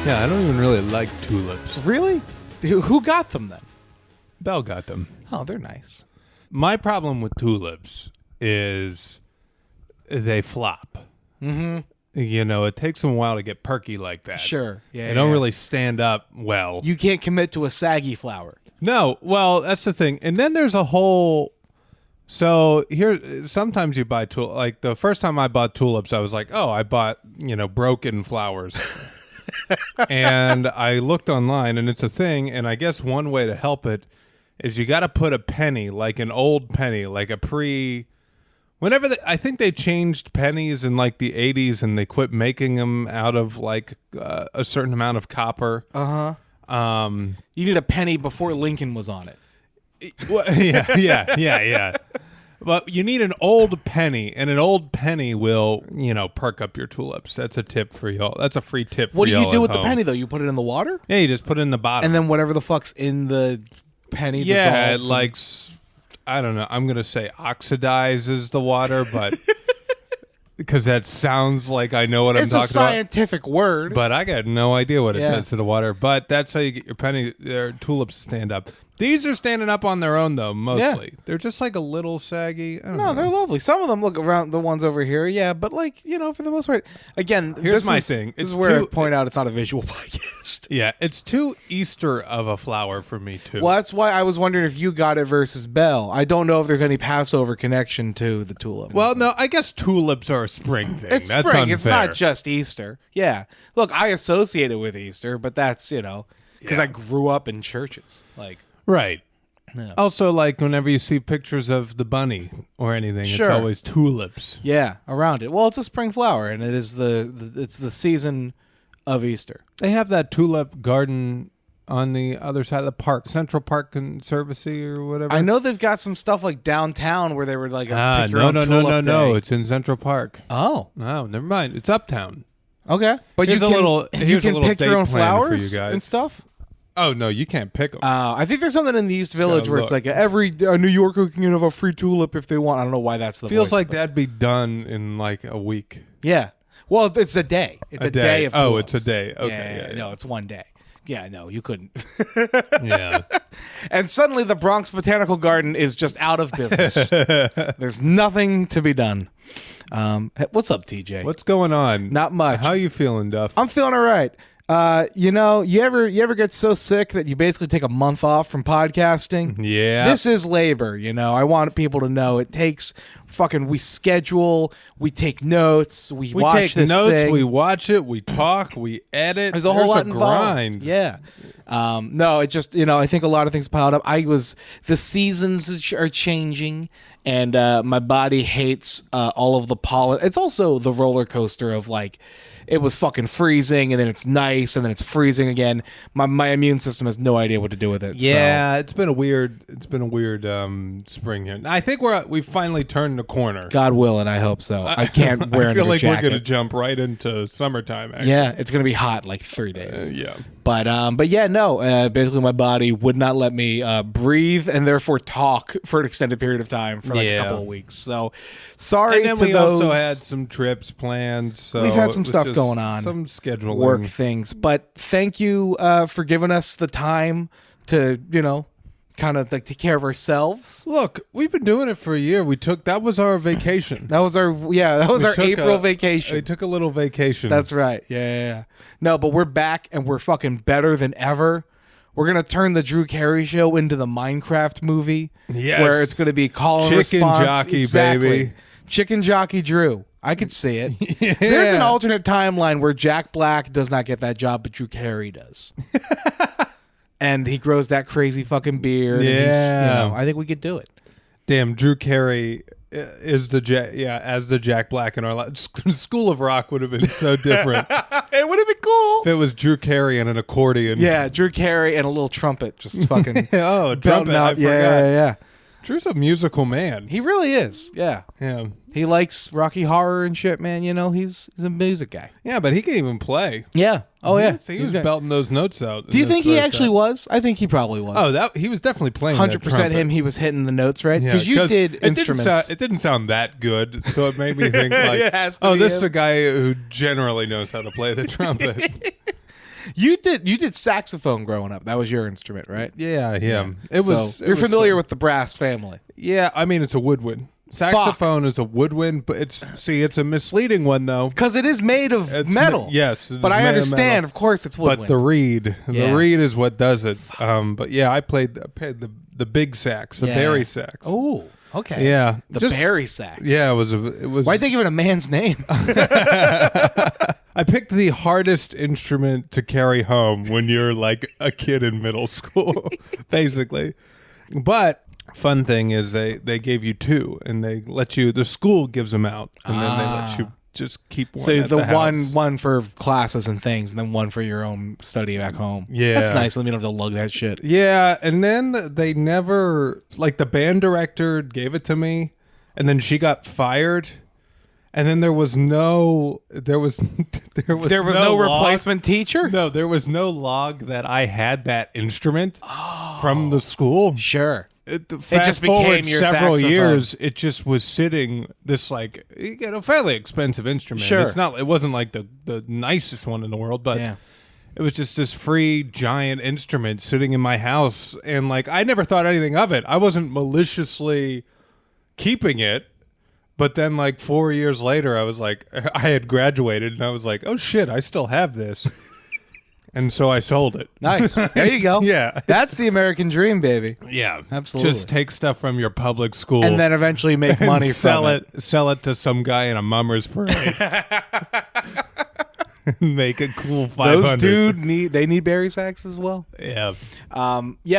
Yeah, I don't even really like tulips. Really? Who got them then? Belle got them. Oh, they're nice. My problem with tulips is they flop. Mm-hmm. You know, it takes them a while to get perky like that. Sure. Yeah. They don't really stand up well. You can't commit to a saggy flower. No, well, that's the thing. And then there's a whole... So here, sometimes you buy tulips. Like the first time I bought tulips, I was like, oh, I bought, broken flowers. And I looked online, and it's a thing. And I guess one way to help it is you got to put a penny, like an old penny, like a I think they changed pennies in like the 80s, and they quit making them out of like a certain amount of copper. You need a penny before Lincoln was on it. Well, yeah. But you need an old penny, and an old penny will, perk up your tulips. That's a tip for y'all. That's a free tip for y'all. What do you do with home. the penny, though? You put it in the water? Yeah, you just put it in the bottom. And then whatever the fuck's in the penny dissolves. dissolves. I don't know. I'm going to say oxidizes the water, but... Because that sounds like I know what I'm talking about. It's a scientific word. But I got no idea what it does to the water. But that's how you get your tulips to stand up. These are standing up on their own, though, mostly. Yeah. They're just like a little saggy. I don't know. They're lovely. Some of them look around the ones over here, yeah. But, for the most part, again, here's my thing. This is where I point out it's not a visual podcast. Yeah, it's too Easter of a flower for me, too. Well, that's why I was wondering if you got it versus Belle. I don't know if there's any Passover connection to the tulip. Well, no, I guess tulips are a spring thing. It's that's spring. Unfair. It's not just Easter. Yeah. Look, I associate it with Easter, but that's, because I grew up in churches. Right. Yeah. Also, whenever you see pictures of the bunny or anything, It's always tulips. Yeah, around it. Well, it's a spring flower, and it is it's the season of Easter. They have that tulip garden on the other side of the park, Central Park Conservancy or whatever. I know they've got some stuff downtown where they were pick your own tulip no. day. It's in Central Park. Oh, no, never mind. It's uptown. Okay, but here's you can pick your own flowers for you guys. and stuff. Oh no, you can't pick them. I think there's something in the East Village where it's like every New Yorker can have a free tulip if they want. I don't know why that's the feels voice, like that'd be done in like a week. Yeah, well, it's a day. It's a day of tulips. Oh, it's a day. Okay, yeah. No, it's one day. Yeah, no, you couldn't. Yeah. And suddenly the Bronx Botanical Garden is just out of business. There's nothing to be done. What's up, TJ? What's going on? Not much. How you feeling, Duff? I'm feeling all right. You ever get so sick that you basically take a month off from podcasting? Yeah. This is labor, I want people to know it takes we schedule, we take notes, we watch this thing. We watch it, we talk, we edit. There's a whole lot grind. Involved. Yeah. No, it just, I think a lot of things piled up. The seasons are changing, and my body hates all of the pollen. It's also the roller coaster of it was fucking freezing, and then it's nice, and then it's freezing again. My immune system has no idea what to do with it. Yeah, it's been a weird spring here. I think we've finally turned the corner. God willing, I hope so. I can't wear I feel like jacket. we're going to jump right into summertime. Actually. Yeah, it's going to be hot 3 days. Yeah. But yeah, no. Basically, my body would not let me breathe and therefore talk for an extended period of time for a couple of weeks. So sorry. And then we also had some trips planned. So we've had some stuff going on, some scheduling work things. But thank you for giving us the time to kind of take care of ourselves. Look, we've been doing it for a year. That was our vacation. That was our April vacation. We took a little vacation. That's right. Yeah. No, but we're back and we're fucking better than ever. We're going to turn the Drew Carey show into the Minecraft movie. Yes. Where it's going to be call and Chicken response. Jockey, exactly. baby. Chicken Jockey Drew. I could see it. Yeah. There's an alternate timeline where Jack Black does not get that job, but Drew Carey does. And he grows that crazy fucking beard. Yeah. And I think we could do it. Damn, Drew Carey is as the Jack Black in our life. School of Rock would have been so different. It would have been cool if it was Drew Carey and an accordion. Yeah, Drew Carey and a little trumpet, just fucking. Oh, trumpet! Out. I forgot. Yeah. Drew's a musical man. He really is. Yeah. He likes Rocky Horror and shit, man. He's a music guy. Yeah, but he can even play. Yeah. Oh, yeah. He was belting those notes out. Do you think he actually was? I think he probably was. Oh, he was definitely playing 100% him. He was hitting the notes right because you did instruments. It didn't sound that good, so it made me think this is a guy who generally knows how to play the trumpet. You did saxophone growing up. That was your instrument, right? Yeah. It was. So you're familiar with the brass family. Yeah, I mean it's a woodwind. Saxophone is a woodwind, but it's a misleading one though. Because it is made of metal. Yes, but I understand. Of course, it's woodwind. But the reed is what does it. But yeah, I played the big sax, the bari sax. Oh, okay. Yeah, the bari sax. Yeah, it was. Why'd they give it a man's name? I picked the hardest instrument to carry home when you're like a kid in middle school, basically. But fun thing is they gave you two, and they let you. The school gives them out, and then they let you just keep one. So at the house. one for classes and things, and then one for your own study back home. Yeah, that's nice. Let me don't have to lug that shit. Yeah, and then they never like the band director gave it to me, and then she got fired. And then there was no replacement teacher? No, there was no log that I had that instrument from the school. Sure. It just became your several saxophone. years. It just was sitting this like you get a fairly expensive instrument. Sure. It wasn't like the nicest one in the world, but it was just this free giant instrument sitting in my house, and like I never thought anything of it. I wasn't maliciously keeping it. But then, like 4 years later, I was like, I had graduated, and I was like, oh shit, I still have this, and so I sold it. Nice. There you go. Yeah, that's the American dream, baby. Yeah, absolutely. Just take stuff from your public school, and then eventually make money sell from it. Sell it to some guy in a mummers parade. Make a cool 500. Those need bari sax as well. Yeah.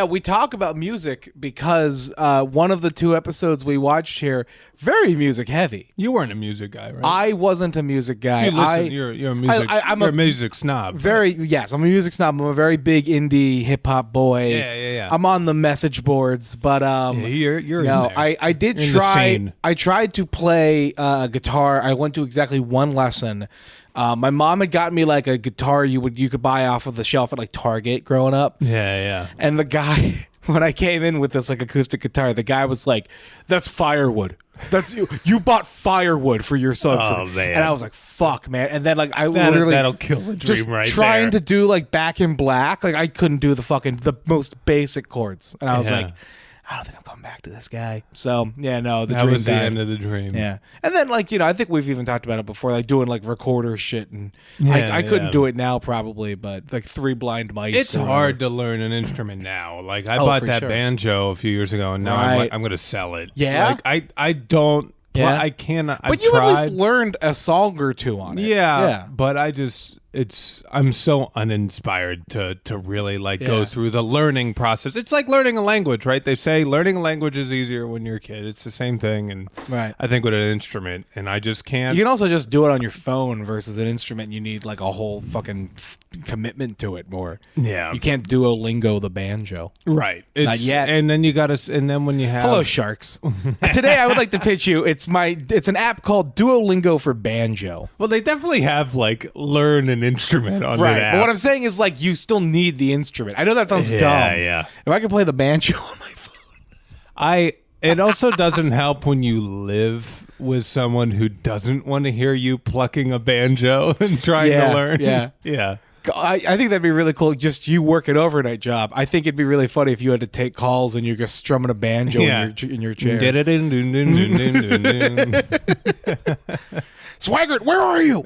We talk about music because one of the two episodes we watched here, very music heavy. You weren't a music guy, right? I wasn't a music guy. You're a music. You're a music snob. Yes, I'm a music snob. I'm a very big indie hip hop boy. Yeah. I'm on the message boards, but you're in there. I did You're try. I tried to play guitar. I went to exactly one lesson. My mom had got me like a guitar you could buy off of the shelf at like Target growing up. Yeah. And the guy, when I came in with this like acoustic guitar, the guy was like, "That's firewood. That's you bought firewood for your son." Oh man! And I was like, "Fuck, man!" And then like that'll kill the dream just right trying there. to do like Back in Black, like I couldn't do the most basic chords, and I was like, I don't think I'm coming back to this guy. So the that dream was the died. end of the dream. Yeah, and then like I think we've even talked about it before, like doing like recorder shit, and I couldn't do it now probably, but like 3 blind mice. It's hard to learn an instrument now. Like I bought that banjo a few years ago, and now I'm going to sell it. Yeah, like I don't. Yeah, I cannot. But you at least learned a song or two on it. Yeah. But I'm so uninspired to really go through the learning process. It's like learning a language, right? They say learning a language is easier when you're a kid. It's the same thing, and I think with an instrument, and I just can't. You can also just do it on your phone versus an instrument. You need like a whole fucking commitment to it more. Yeah, you can't Duolingo the banjo, right? Not yet. And then you gotta. And then when you have hello sharks. Today I would like to pitch you. It's an app called Duolingo for banjo. Well, they definitely have like learn an instrument on right. the app. But what I'm saying is like you still need the instrument. I know that sounds dumb. Yeah. If I could play the banjo on my phone, It also doesn't help when you live with someone who doesn't want to hear you plucking a banjo and trying to learn. Yeah. I think that'd be really cool. Just you work an overnight job. I think it'd be really funny if you had to take calls and you're just strumming a banjo in your chair. Swaggart, where are you?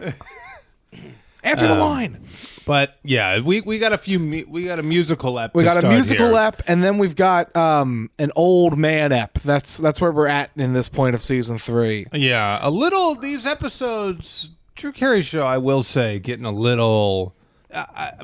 Answer the line. But yeah, we got we got a musical ep. We got a musical here. ep, and then we've got an old man ep. That's where we're at in this point of season 3. Yeah, a little. These episodes, Drew Carey show, I will say, getting a little.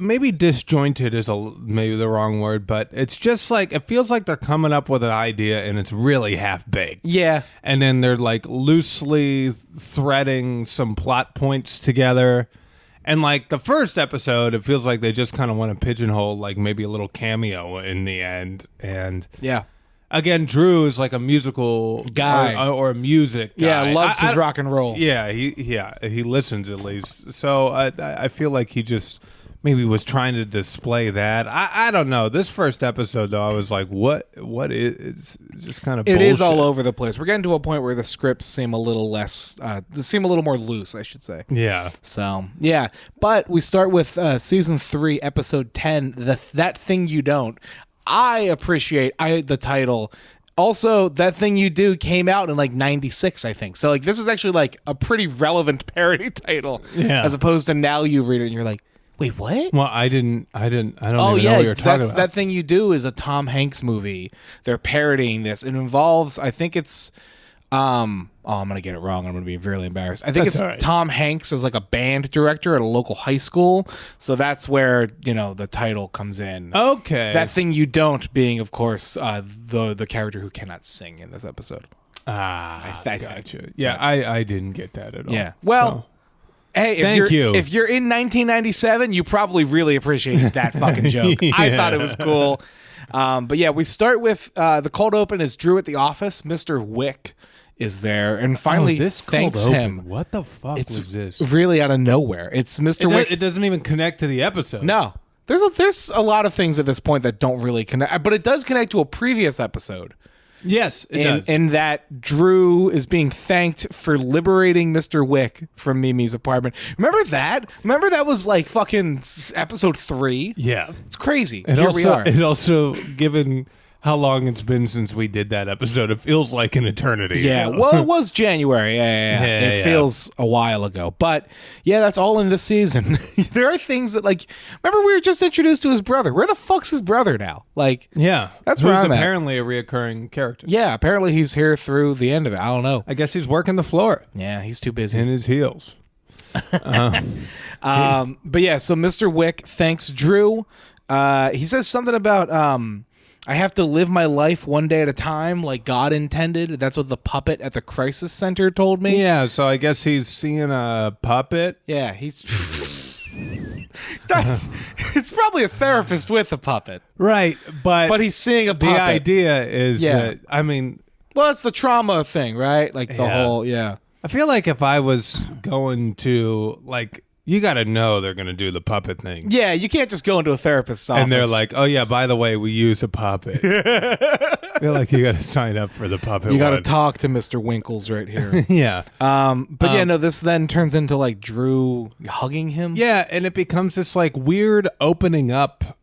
Maybe disjointed is maybe the wrong word, but it's just like it feels like they're coming up with an idea and it's really half baked. Yeah, and then they're like loosely threading some plot points together. And like the first episode, it feels like they just kind of want to pigeonhole like maybe a little cameo in the end. And again, Drew is like a musical guy or a music guy. Yeah, loves his rock and roll. Yeah, he listens at least. So I feel like he just maybe was trying to display that. I don't know. This first episode though, I was like, what is it's just kind of It bullshit. is all over the place. We're getting to a point where the scripts seem a little less, seem a little more loose, I should say. Yeah. So, yeah. But we start with season 3, episode 10, That Thing You Don't. I appreciate the title. Also, That Thing You Do came out in like 96, I think. So like this is actually like a pretty relevant parody title. Yeah. As opposed to now you read it and you're like, wait, what? Well, I don't even know what you're talking about. That Thing You Do is a Tom Hanks movie. They're parodying this. It involves, I think it's, I'm going to get it wrong. I'm going to be really embarrassed. I think That's it's all right. Tom Hanks as like a band director at a local high school. So that's where, the title comes in. Okay. That Thing You Don't being, of course, the character who cannot sing in this episode. I think. gotcha. Yeah, I didn't get that at all. Yeah. Well, So, hey, Thank you. If you're in 1997, you probably really appreciated that fucking joke. I thought it was cool. But yeah, we start with the cold open is Drew at the office. Mr. Wick is there and finally this thanks cold him. open. What the fuck It's was this? really out of nowhere. It's Mr. Wick. It doesn't even connect to the episode. No. There's a lot of things at this point that don't really connect, but it does connect to a previous episode. Yes, it does. In that Drew is being thanked for liberating Mr. Wick from Mimi's apartment. Remember that? Remember that was like fucking episode 3? Yeah. It's crazy. And Here also, we are. And also, given how long it's been since we did that episode, it feels like an eternity. Yeah, well, it was January. Yeah. It yeah. feels a while ago. But, yeah, that's all in this season. There are things that, like, remember we were just introduced to his brother. Where the fuck's his brother now? Like, Yeah. That's Who's where I'm at. apparently a reacurring character. yeah, apparently he's here through the end of it. I don't know. I guess he's working the floor Yeah, he's too busy. in his heels. But yeah, so Mr. Wick thanks Drew. He says something about I have to live my life one day at a time like God intended. That's what the puppet at the crisis center told me. Yeah, so I guess he's seeing a puppet. Yeah, he's it's probably a therapist with a puppet. Right, but But he's seeing a the puppet. idea is Yeah. that, I mean, Well, it's the trauma thing, right? Like the Yeah. whole I feel like if I was going to, like, you got to know they're going to do the puppet thing. Yeah, you can't just go into a therapist's office. And they're like, oh, yeah, by the way, we use a puppet. I feel like you got to sign up for the puppet you got to one. talk to Mr. Winkles right here. Yeah. But yeah, no, this then turns into like Drew hugging him. Yeah, and it becomes this, like, weird opening up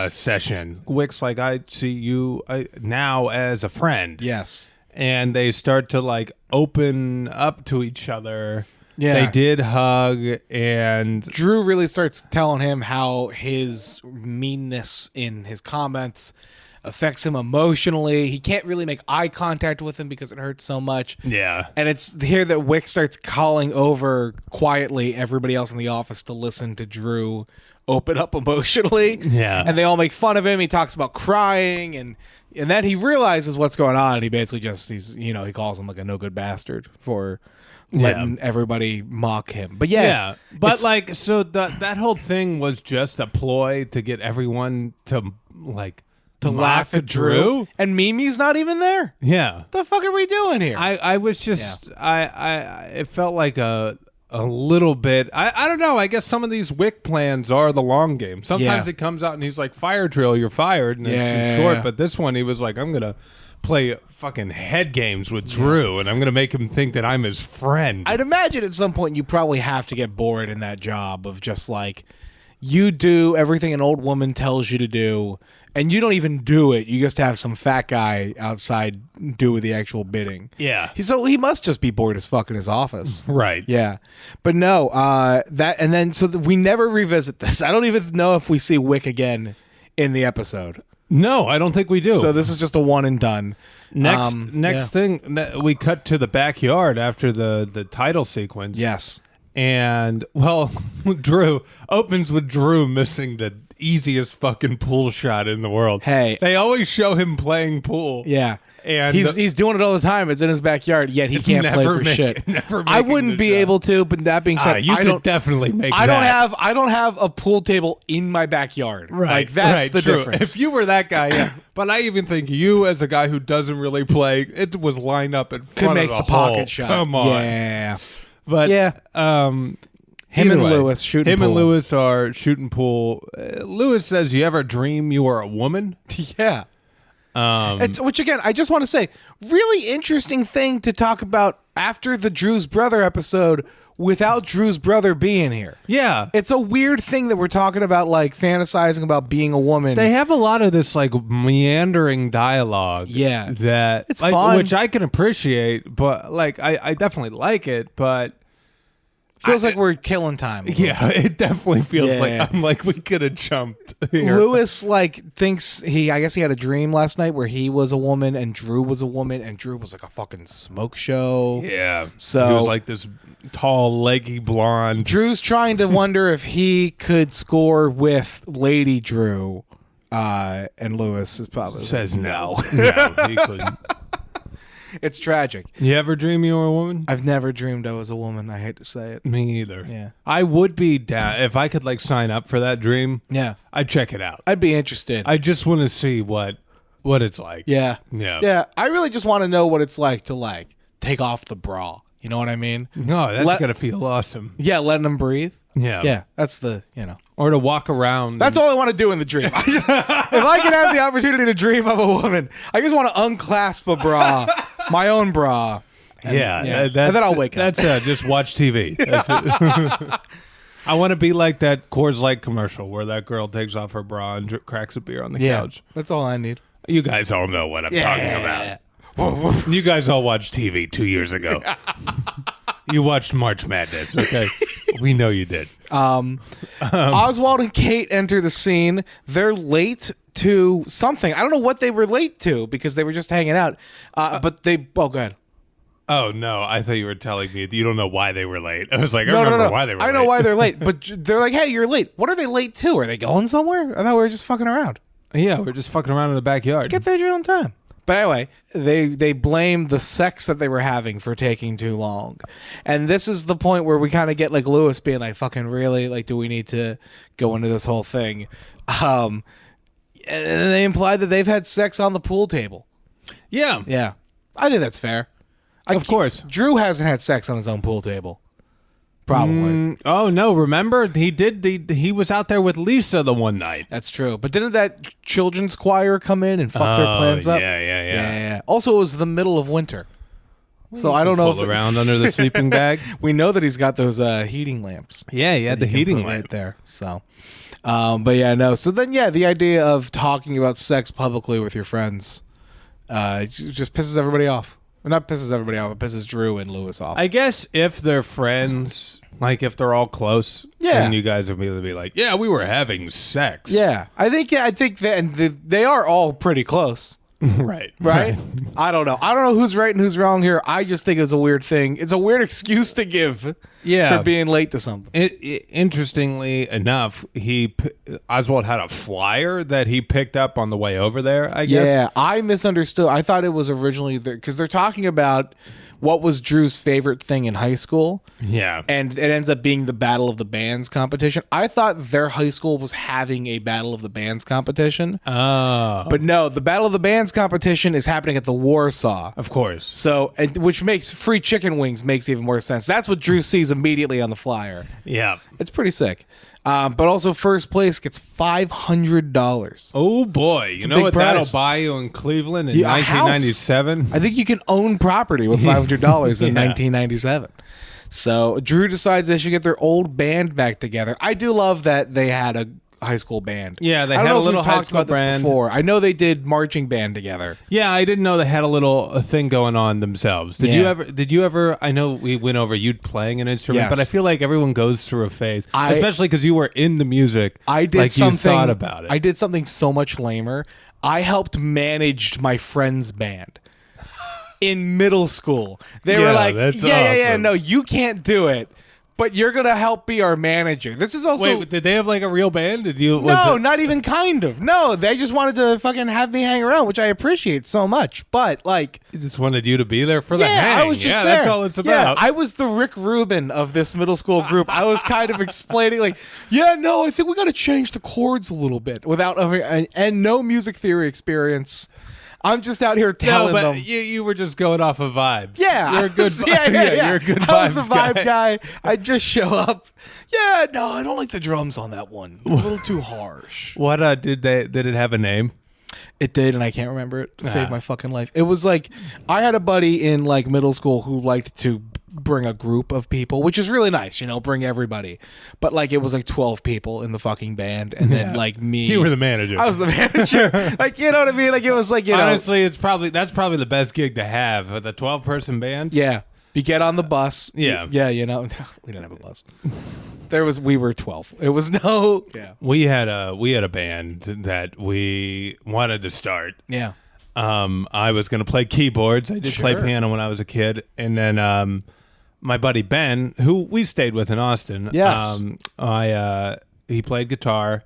session. Wick's like, I see you now as a friend. Yes. And they start to, like, open up to each other. Yeah. They did hug, and Drew really starts telling him how his meanness in his comments affects him emotionally. He can't really make eye contact with him because it hurts so much. yeah. And it's here that Wick starts calling over quietly everybody else in the office to listen to Drew open up emotionally. Yeah. And they all make fun of him. He talks about crying and then he realizes what's going on and he basically he calls him like a no good bastard for letting everybody mock him. But yeah. But it's- like, so that whole thing was just a ploy to get everyone to like to mock laugh at Drew. And Mimi's not even there. Yeah. The fuck are we doing here? I was just it felt like a little bit. I don't know. I guess some of these Wick plans are the long game. Sometimes it comes out and he's like, fire drill, you're fired, and it's short. Yeah. But this one, he was like, I'm gonna play fucking head games with Drew, and I'm gonna make him think that I'm his friend. I'd imagine at some point you probably have to get bored in that job of just like you do everything an old woman tells you to do and you don't even do it. You just have some fat guy outside do the actual bidding. Yeah. So he must just be bored as fuck in his office. Right. Yeah. But no, we never revisit this. I don't even know if we see Wick again in the episode. No, I don't think we do. So this is just a one and done. Next thing, we cut to the backyard after the title sequence. Yes. And, well, Drew opens with Drew missing the easiest fucking pool shot in the world. Hey. They always show him playing pool. Yeah. And he's doing it all the time. It's in his backyard, yet he can't play for shit. Never I making wouldn't the be shot. able to, but that being said, You I could don't definitely make I that. don't have a pool table in my backyard. Right, Like that's right, the true. difference. If you were that guy, yeah. But I even think you, as a guy who doesn't really play, it was lined up in front Could make of the hole. pocket shot. Come on. Yeah. But Yeah. Him Either and way, Lewis shooting Him pool. and Lewis are shooting pool. Lewis says, "You ever dream you were a woman?" Yeah. Which again, I just want to say, really interesting thing to talk about after the Drew's brother episode without Drew's brother being here. Yeah. It's a weird thing that we're talking about, like fantasizing about being a woman. They have a lot of this like meandering dialogue. Yeah. That It's like, fun. which I can appreciate, but like I definitely like it, but Feels like we're killing time. yeah, it definitely feels like Yeah. I'm like we could have jumped here. Lewis thinks I guess he had a dream last night where he was a woman and Drew was a woman and Drew was like a fucking smoke show. Yeah. So- he was like this tall, leggy blonde. Drew's trying to wonder if he could score with Lady Drew, and Lewis is probably Says no. No, he couldn't. It's tragic. You ever dream you were a woman? I've never dreamed I was a woman. I hate to say it. Me either. Yeah. I would be down if I could like sign up for that dream. Yeah, I'd check it out. I'd be interested. I just want to see what it's like. Yeah. Yeah. Yeah. I really just want to know what it's like to like take off the bra. You know what I mean? No, that's Let- gonna feel awesome. Yeah, letting them breathe. Yeah. Yeah, that's the, Or to walk around. That's all I want to do in the dream. If I can have the opportunity to dream of a woman, I just want to unclasp a bra, my own bra. And, and then I'll wake up. That's just watch TV. That's it. I want to be like that Coors Light commercial where that girl takes off her bra and cracks a beer on the couch. That's all I need. You guys all know what I'm talking about. You guys all watched TV 2 years ago. You watched March Madness, okay? We know you did. Oswald and Kate enter the scene. They're late to something. I don't know what they were late to because they were just hanging out. But they. Oh, go ahead. Oh, no. I thought you were telling me you don't know why they were late. I was like, I No, remember no. why they were late. I know why they're late, but they're like, "Hey, you're late. What are they late to? Are they going somewhere? I thought we were just fucking around." Yeah, we're just fucking around in the backyard. Get there at your own time. But anyway, they blame the sex that they were having for taking too long. And this is the point where we kind of get like Lewis being like, fucking really? Like, do we need to go into this whole thing? And they imply that they've had sex on the pool table. Yeah. Yeah. I think that's fair. Of course. Drew hasn't had sex on his own pool table. Probably. Oh, no. Remember, he did. He was out there with Lisa the one night. That's true. But didn't that children's choir come in and fuck their plans up? Yeah. Also, it was the middle of winter. So I don't know if Fool around under the sleeping bag. we know that he's got those heating lamps. Yeah, he had the He can heating put lamp. right there. So, but yeah, no. So then, yeah, the idea of talking about sex publicly with your friends just pisses everybody off. Well, not pisses everybody off. It pisses Drew and Lewis off. I guess if they're friends, like if they're all close, Yeah. then you guys will be able to be like, yeah, we were having sex. yeah, I think that, and they are all pretty close. right. Right? I don't know who's right and who's wrong here. I just think it's a weird thing. It's a weird excuse to give Yeah. for being late to something. Interestingly enough, Oswald had a flyer that he picked up on the way over there, I guess. Yeah, I misunderstood. I thought it was originally because they're talking about what was Drew's favorite thing in high school. Yeah. And it ends up being the Battle of the Bands competition. I thought their high school was having a Battle of the Bands competition. Oh. But no, the Battle of the Bands competition is happening at the Warsaw. Of course. So, which makes free chicken wings makes even more sense. That's what Drew sees immediately on the flyer. Yeah. It's pretty sick. But also first place gets $500. Oh, boy. You know big what prize. that'll buy you in Cleveland in Yeah, a house. 1997? I think you can own property with $500 in 1997. So Drew decides they should get their old band back together. I do love that they had a high school band. Yeah, they I don't had know a if little we've high talked school about this band. before. I know they did marching band together. Yeah, I didn't know they had a thing going on themselves. Did you ever I know we went over you playing an instrument, Yes. but I feel like everyone goes through a phase, I- especially because you were in the music. I did like something. you thought about it. I did something so much lamer. I helped manage my friend's band in middle school. They were Yeah, like, that's yeah, awesome. no, you can't do it, but you're gonna help be our manager. This is also Wait, did they have like a real band? Did you? no, not even kind of. No, they just wanted to fucking have me hang around, which I appreciate so much. But like, They just wanted you to be there for the yeah, hang. I was just yeah, there. that's all it's Yeah, about. I was the Rick Rubin of this middle school group. I was kind of explaining, like, yeah, no, I think we got to change the chords a little bit without and no music theory experience. I'm just out here telling but them. you were just going off of vibes. Yeah, you're a good. yeah. You're a good I was a vibes vibe guy. I just show up. Yeah, no, I don't like the drums on that one. They're a little too harsh. What did it have a name? It did, and I can't remember it. To save my fucking life. It was like I had a buddy in like middle school who liked to bring a group of people, which is really nice, bring everybody. But like it was like 12 people in the fucking band, and then like me. You were the manager. I was the manager. Like, you know what I mean? Like it was like, honestly, that's probably the best gig to have, the 12-person band. Yeah. You get on the bus. Yeah. Yeah, we didn't have a bus. We were 12. It was no. Yeah. We had a band that we wanted to start. Yeah. I was going to play keyboards. I did play piano when I was a kid, and then my buddy Ben, who we stayed with in Austin. Yes. He played guitar,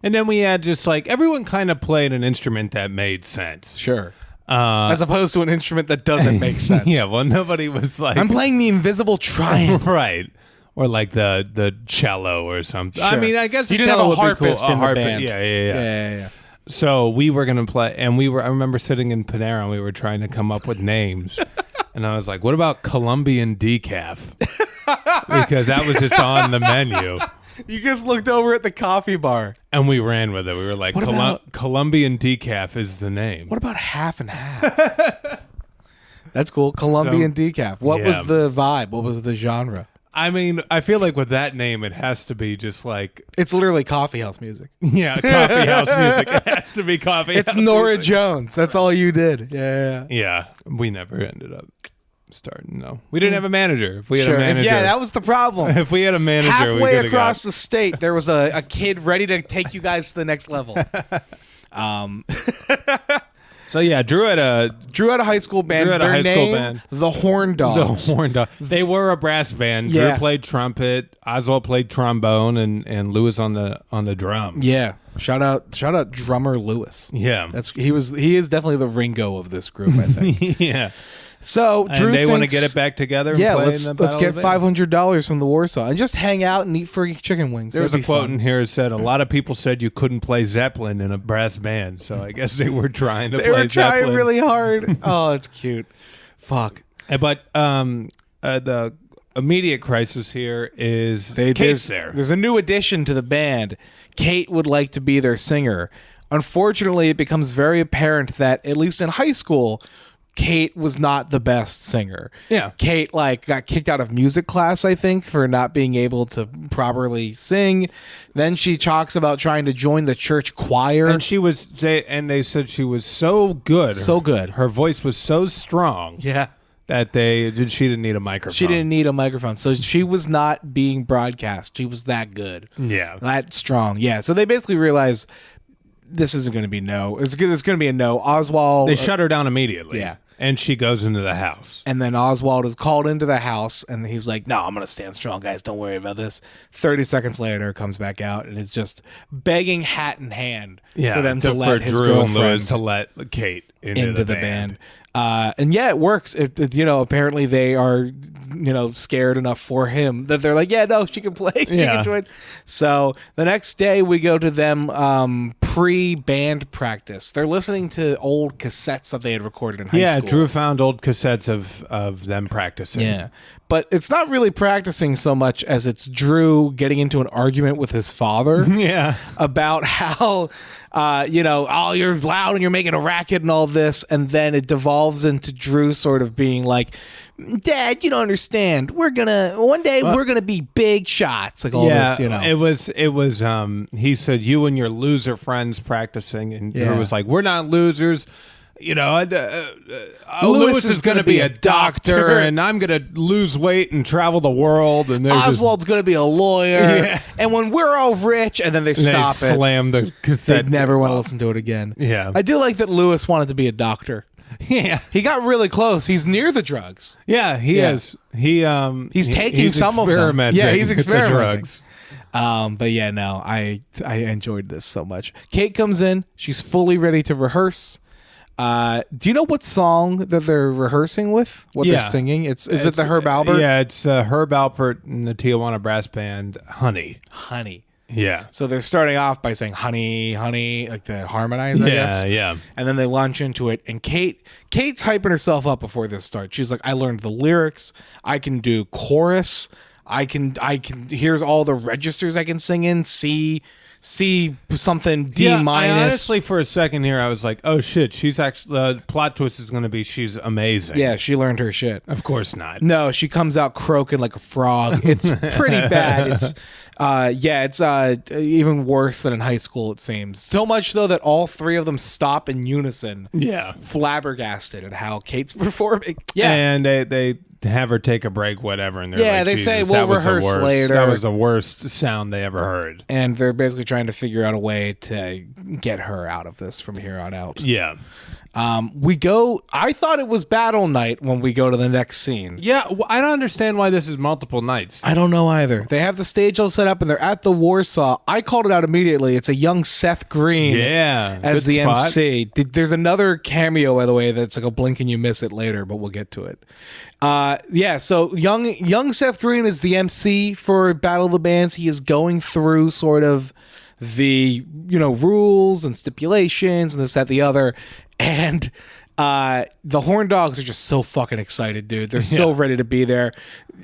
and then we had just like everyone kind of played an instrument that made sense. Sure. As opposed to an instrument that doesn't make sense. Yeah. Well, nobody was like, I'm playing the invisible triangle. right. Or like the cello or something. Sure. I mean, I guess you the didn't have cello a would be harpist cool. in the band. Yeah. So we were gonna play, and I remember sitting in Panera, and we were trying to come up with names, and I was like, "What about Colombian Decaf?" Because that was just on the menu. You just looked over at the coffee bar, and we ran with it. We were like, "Colombian Decaf is the name." What about half and half? That's cool. Colombian Decaf. What was the vibe? What was the genre? I mean, I feel like with that name, it has to be just like... It's literally coffee house music. Yeah, coffee house music. It has to be coffee house It's Nora music. Jones. That's all you did. Yeah. Yeah, we never ended up starting, no. We didn't have a manager. If we had a manager... Yeah, that was the problem. If we had a manager, halfway across the state, there was a kid ready to take you guys to the next level. So yeah, Drew had a high school band. Their name, the Horn Dogs. The Horn Dogs. They were a brass band. Yeah. Drew played trumpet. Oswald played trombone, and Lewis on the drums. Yeah. Shout out drummer Lewis. Yeah. He is definitely the Ringo of this group, I think. Yeah. So Drew and they want to thinks- get it back together. Yeah, and play let's in the Battle get of the Bands. $500 from the Warsaw and just hang out and eat free chicken wings. There was That'd a be quote fun. in here that said, "A lot of people said you couldn't play Zeppelin in a brass band, so I guess they were trying to They play were trying Zeppelin." really hard. Oh, it's cute. Fuck. But the immediate crisis here is Kate's there. There's a new addition to the band. Kate would like to be their singer. Unfortunately, it becomes very apparent that, at least in high school, Kate was not the best singer. Yeah. Kate got kicked out of music class, I think, for not being able to properly sing. Then she talks about trying to join the church choir. And they said she was so good. So good. Her voice was so strong. Yeah. That she didn't need a microphone. She didn't need a microphone. So she was not being broadcast. She was that good. Yeah. That strong. Yeah. So they basically realized this isn't going to be no. It's going to be a no. Oswald. They shut her down immediately. Yeah. And she goes into the house. And then Oswald is called into the house, and he's like, "No, I'm going to stand strong, guys. Don't worry about this." 30 seconds later, comes back out, and is just begging hat in hand for them to let his Drew girlfriend and Lewis to let Kate into the band. And yeah, it works. Apparently they are, scared enough for him that they're like, yeah, no, she can play. She can join. So the next day we go to them pre-band practice. They're listening to old cassettes that they had recorded in high school. Yeah, Drew found old cassettes of them practicing. Yeah. But it's not really practicing so much as it's Drew getting into an argument with his father. Yeah. About how, you're loud and you're making a racket and all this. And then it devolves into Drew sort of being like, "Dad, you don't understand. One day we're going to be big shots." Like all this, It was, he said, "You and your loser friends practicing." And Drew was like, "We're not losers. Lewis is going to be a doctor, and I'm going to lose weight and travel the world. And Oswald's going to be a lawyer, and when we're all rich," and then they stop it. Slam the cassette. They never want to listen to it again. Yeah, I do like that Lewis wanted to be a doctor. Yeah, he got really close. He's near the drugs. Yeah, he is. He's taking some of them. Yeah, he's experimenting. With the drugs. But yeah, no, I enjoyed this so much. Kate comes in. She's fully ready to rehearse. Do you know what song that they're rehearsing with? What they're singing? Is it the Herb Alpert? Yeah, it's Herb Alpert and the Tijuana Brass Band, Honey. Honey. Yeah. So they're starting off by saying honey, honey, like to harmonize, I guess. Yeah. And then they launch into it. And Kate's hyping herself up before this starts. She's like, I learned the lyrics. I can do chorus. I can, here's all the registers I can sing in. C something, D minus. I honestly, for a second here, I was like, oh shit, she's actually, the plot twist is going to be she's amazing. Yeah, she learned her shit. Of course not. No, she comes out croaking like a frog. It's pretty bad. It's even worse than in high school, it seems. So much so that all three of them stop in unison. Yeah. Flabbergasted at how Kate's performing. Yeah. And they have her take a break, whatever. And they're like, they say, Jesus, we'll that was the rehearse worst. later. That was the worst sound they ever heard. And they're basically trying to figure out a way to get her out of this from here on out. Yeah. I thought it was battle night when we go to the next scene. Yeah, I don't understand why this is multiple nights. I don't know either. They have the stage all set up and they're at the Warsaw. I called it out immediately. It's a young Seth Green good as the spot. MC. There's another cameo, by the way, that's like a blink and you miss it later, but we'll get to it. So young Seth Green is the MC for Battle of the Bands. He is going through sort of the, rules and stipulations and this, that, the other. And the Horn Dogs are just so fucking excited, dude. They're so ready to be there.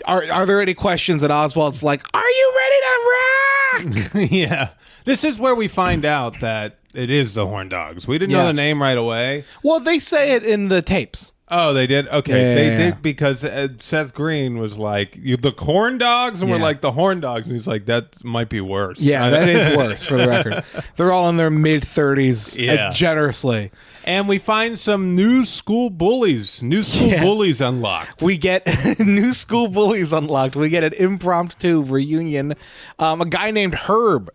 Are there any questions? And Oswald's like, are you ready to rock? Yeah. This is where we find out that it is the Horn Dogs. We didn't know the name right away. Well, they say it in the tapes. Oh, they did? Okay. Yeah, They did because Seth Green was like, the Corn Dogs? And we're like, the Horn Dogs. And he's like, that might be worse. Yeah, that is worse, for the record. They're all in their mid-30s, generously. And we find some new school bullies. New school bullies unlocked. We get new school bullies unlocked. We get an impromptu reunion. A guy named Herb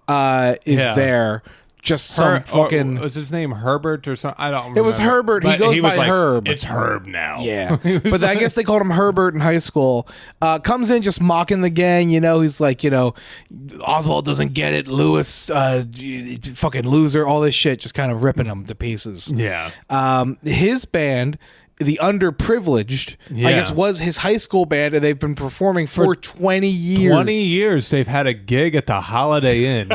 is there. Just some fucking... was his name Herbert or something? I don't remember. It was Herbert. He goes by Herb. It's Herb now. Yeah. But I guess they called him Herbert in high school. Comes in just mocking the gang. He's like, Oswald doesn't get it. Lewis, fucking loser. All this shit. Just kind of ripping them to pieces. Yeah. His band... The Underprivileged, I guess, was his high school band, and they've been performing for 20 years. 20 years they've had a gig at the Holiday Inn.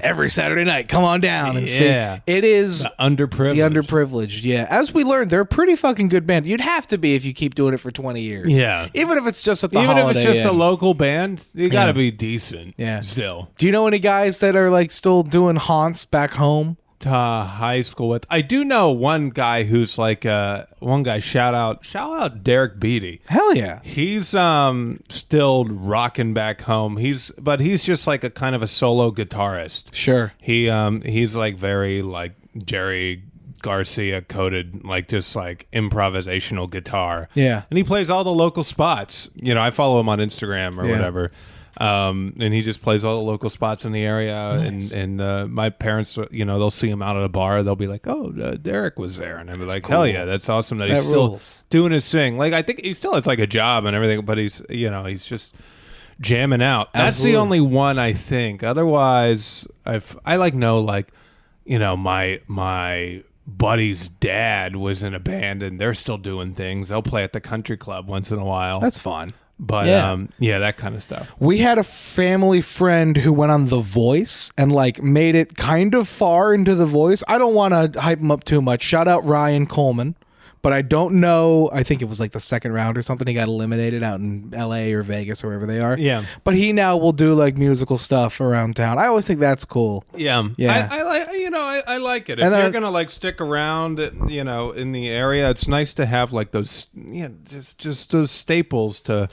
Every Saturday night, come on down and see. It is the Underprivileged. Yeah. As we learned, they're a pretty fucking good band. You'd have to be if you keep doing it for 20 years. Yeah. Even if it's just at the Holiday Inn. Holiday Even if it's just Inn. a local band, you got to be decent. Yeah. Still. Do you know any guys that are like still doing haunts back home? High school with. I do know one guy who's like one guy. Shout out Derek Beatty. Hell yeah, he's still rocking back home. He's just like a kind of a solo guitarist. Sure. He's like very like Jerry Garcia coded, like just like improvisational guitar. Yeah, and he plays all the local spots. I follow him on Instagram or whatever. And he just plays all the local spots in the area. Nice. And my parents, they'll see him out at a bar. They'll be like, "Oh, Derek was there," and I'll be like, cool. "Hell yeah, that's awesome that he's still doing his thing." Like I think he still has like a job and everything, but he's he's just jamming out. Absolutely. That's the only one I think. Otherwise, my buddy's dad was in a band and they're still doing things. They'll play at the country club once in a while. That's fun. But that kind of stuff. We had a family friend who went on The Voice and like made it kind of far into The Voice. I don't want to hype him up too much. Shout out Ryan Coleman. But I don't know. I think it was like the second round or something. He got eliminated out in LA or Vegas or wherever they are. Yeah. But he now will do like musical stuff around town. I always think that's cool. Yeah. Yeah. I like it. If you're gonna like stick around, in the area, it's nice to have like those, just those staples to.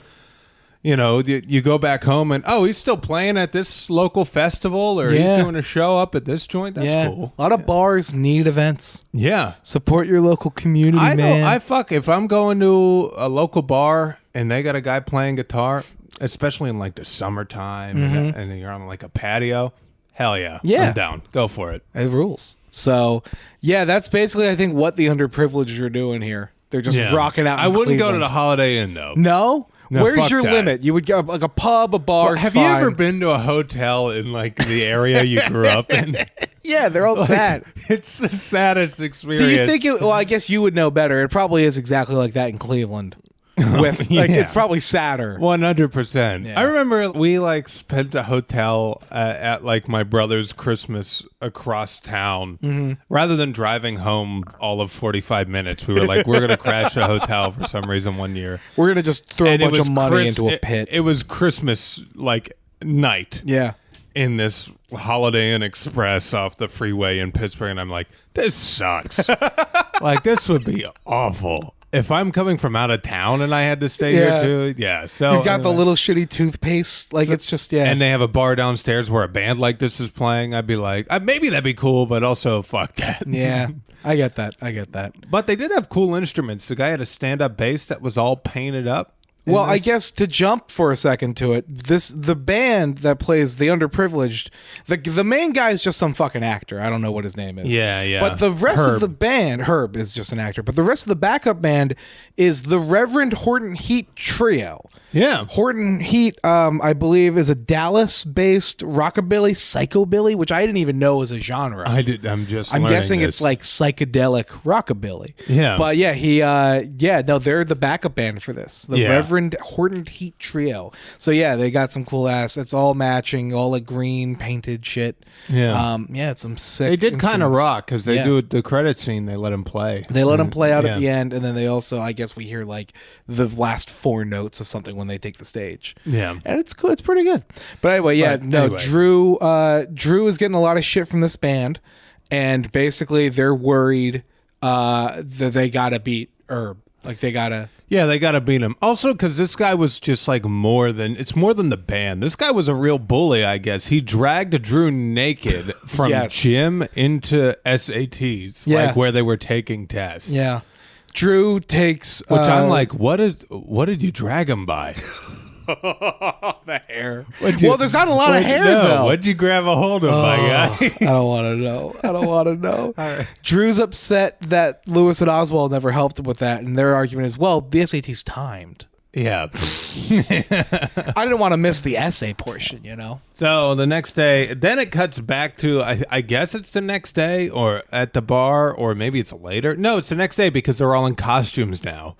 You go back home and, he's still playing at this local festival or he's doing a show up at this joint. That's cool. A lot of bars need events. Yeah. Support your local community, man. If I'm going to a local bar and they got a guy playing guitar, especially in like the summertime and you're on like a patio, hell yeah. I'm down. Go for it. It rules. So, that's basically, I think, what the underprivileged are doing here. They're just rocking out in I wouldn't Cleveland. go to the Holiday Inn, though. No? No, where's your that. limit? You would go like a pub, a bar. Have you ever been to a hotel in like the area you grew up in? Yeah, they're all sad. It's the saddest experience. Do you think I guess you would know better. It probably is exactly like that in Cleveland. with like it's probably sadder. 100%. Yeah. I remember we like spent a hotel at like my brother's Christmas across town. Rather than driving home all of 45 minutes, we were like, we're gonna crash a hotel for some reason one year. We're gonna just throw a bunch of money into a pit. It was Christmas like night. Yeah. In this Holiday Inn Express off the freeway in Pittsburgh, and I'm like, this sucks. Like, this would be awful if I'm coming from out of town and I had to stay here too. Yeah, so you've got the little shitty toothpaste, like it's just and they have a bar downstairs where a band like this is playing. I'd be like, maybe that'd be cool, but also fuck that. Yeah, I get that. But they did have cool instruments. The guy had a stand-up bass that was all painted up. Well, I guess to jump for a second to it, the band that plays the underprivileged, the main guy is just some fucking actor. I don't know what his name is. Yeah. But the rest of the band, Herb is just an actor. But the rest of the backup band is the Reverend Horton Heat Trio. Yeah. Horton Heat, I believe, is a Dallas-based rockabilly, psychobilly, which I didn't even know was a genre. I'm guessing this. it's like psychedelic rockabilly. Yeah. But yeah, they're the backup band for this. The Reverend Horton Heat Trio. So yeah, they got some cool ass. It's all matching, all like green painted shit. Yeah. It's some sick. They did kind of instruments. rock because they do the credit scene. They let him play. They let him play out at the end, and then they also, I guess, we hear like the last 4 notes of something when they take the stage. Yeah, and it's cool. It's pretty good. But anyway, Drew is getting a lot of shit from this band, and basically they're worried that they gotta beat Herb. Like they gotta. Yeah, they gotta beat him. Also, because this guy was just like more than the band. This guy was a real bully, I guess. He dragged Drew naked from gym into SATs, like where they were taking tests. Yeah. Drew takes, which I'm like, what did you drag him by? The hair. There's not a lot of hair though. What'd you grab a hold of, my guy? I don't want to know. Right. Drew's upset that Lewis and Oswald never helped him with that, and their argument is, well, the SAT's timed. Yeah. I didn't want to miss the essay portion, you know? So the next day, then it cuts back to, I guess it's the next day or at the bar, or maybe it's later. No, it's the next day because they're all in costumes now.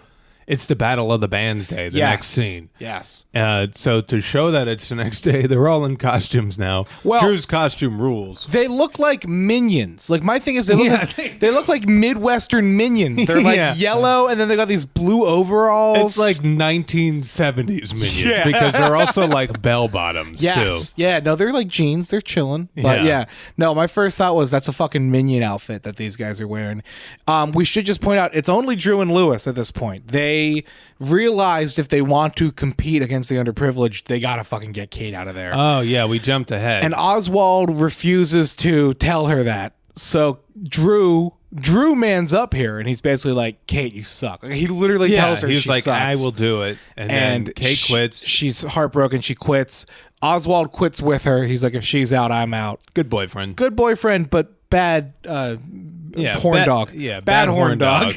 It's the Battle of the Bands Day, the next scene. Yes. So to show that it's the next day, they're all in costumes now. Well, Drew's costume rules. They look like minions. Like my thing is they look like Midwestern minions. They're like yellow, and then they got these blue overalls. It's like 1970s minions because they're also like bell bottoms too. Yeah, no, they're like jeans. They're chilling. But no, my first thought was that's a fucking minion outfit that these guys are wearing. We should just point out it's only Drew and Lewis at this point. They realized if they want to compete against the underprivileged, they gotta fucking get Kate out of there. Oh yeah, we jumped ahead. And Oswald refuses to tell her that. So Drew mans up here, and he's basically like, Kate, you suck. Like, he literally tells her he's like, sucks. I will do it. And then Kate quits. She's heartbroken. She quits. Oswald quits with her. He's like, if she's out, I'm out. Good boyfriend, but bad horn dog. Yeah, bad horn dog.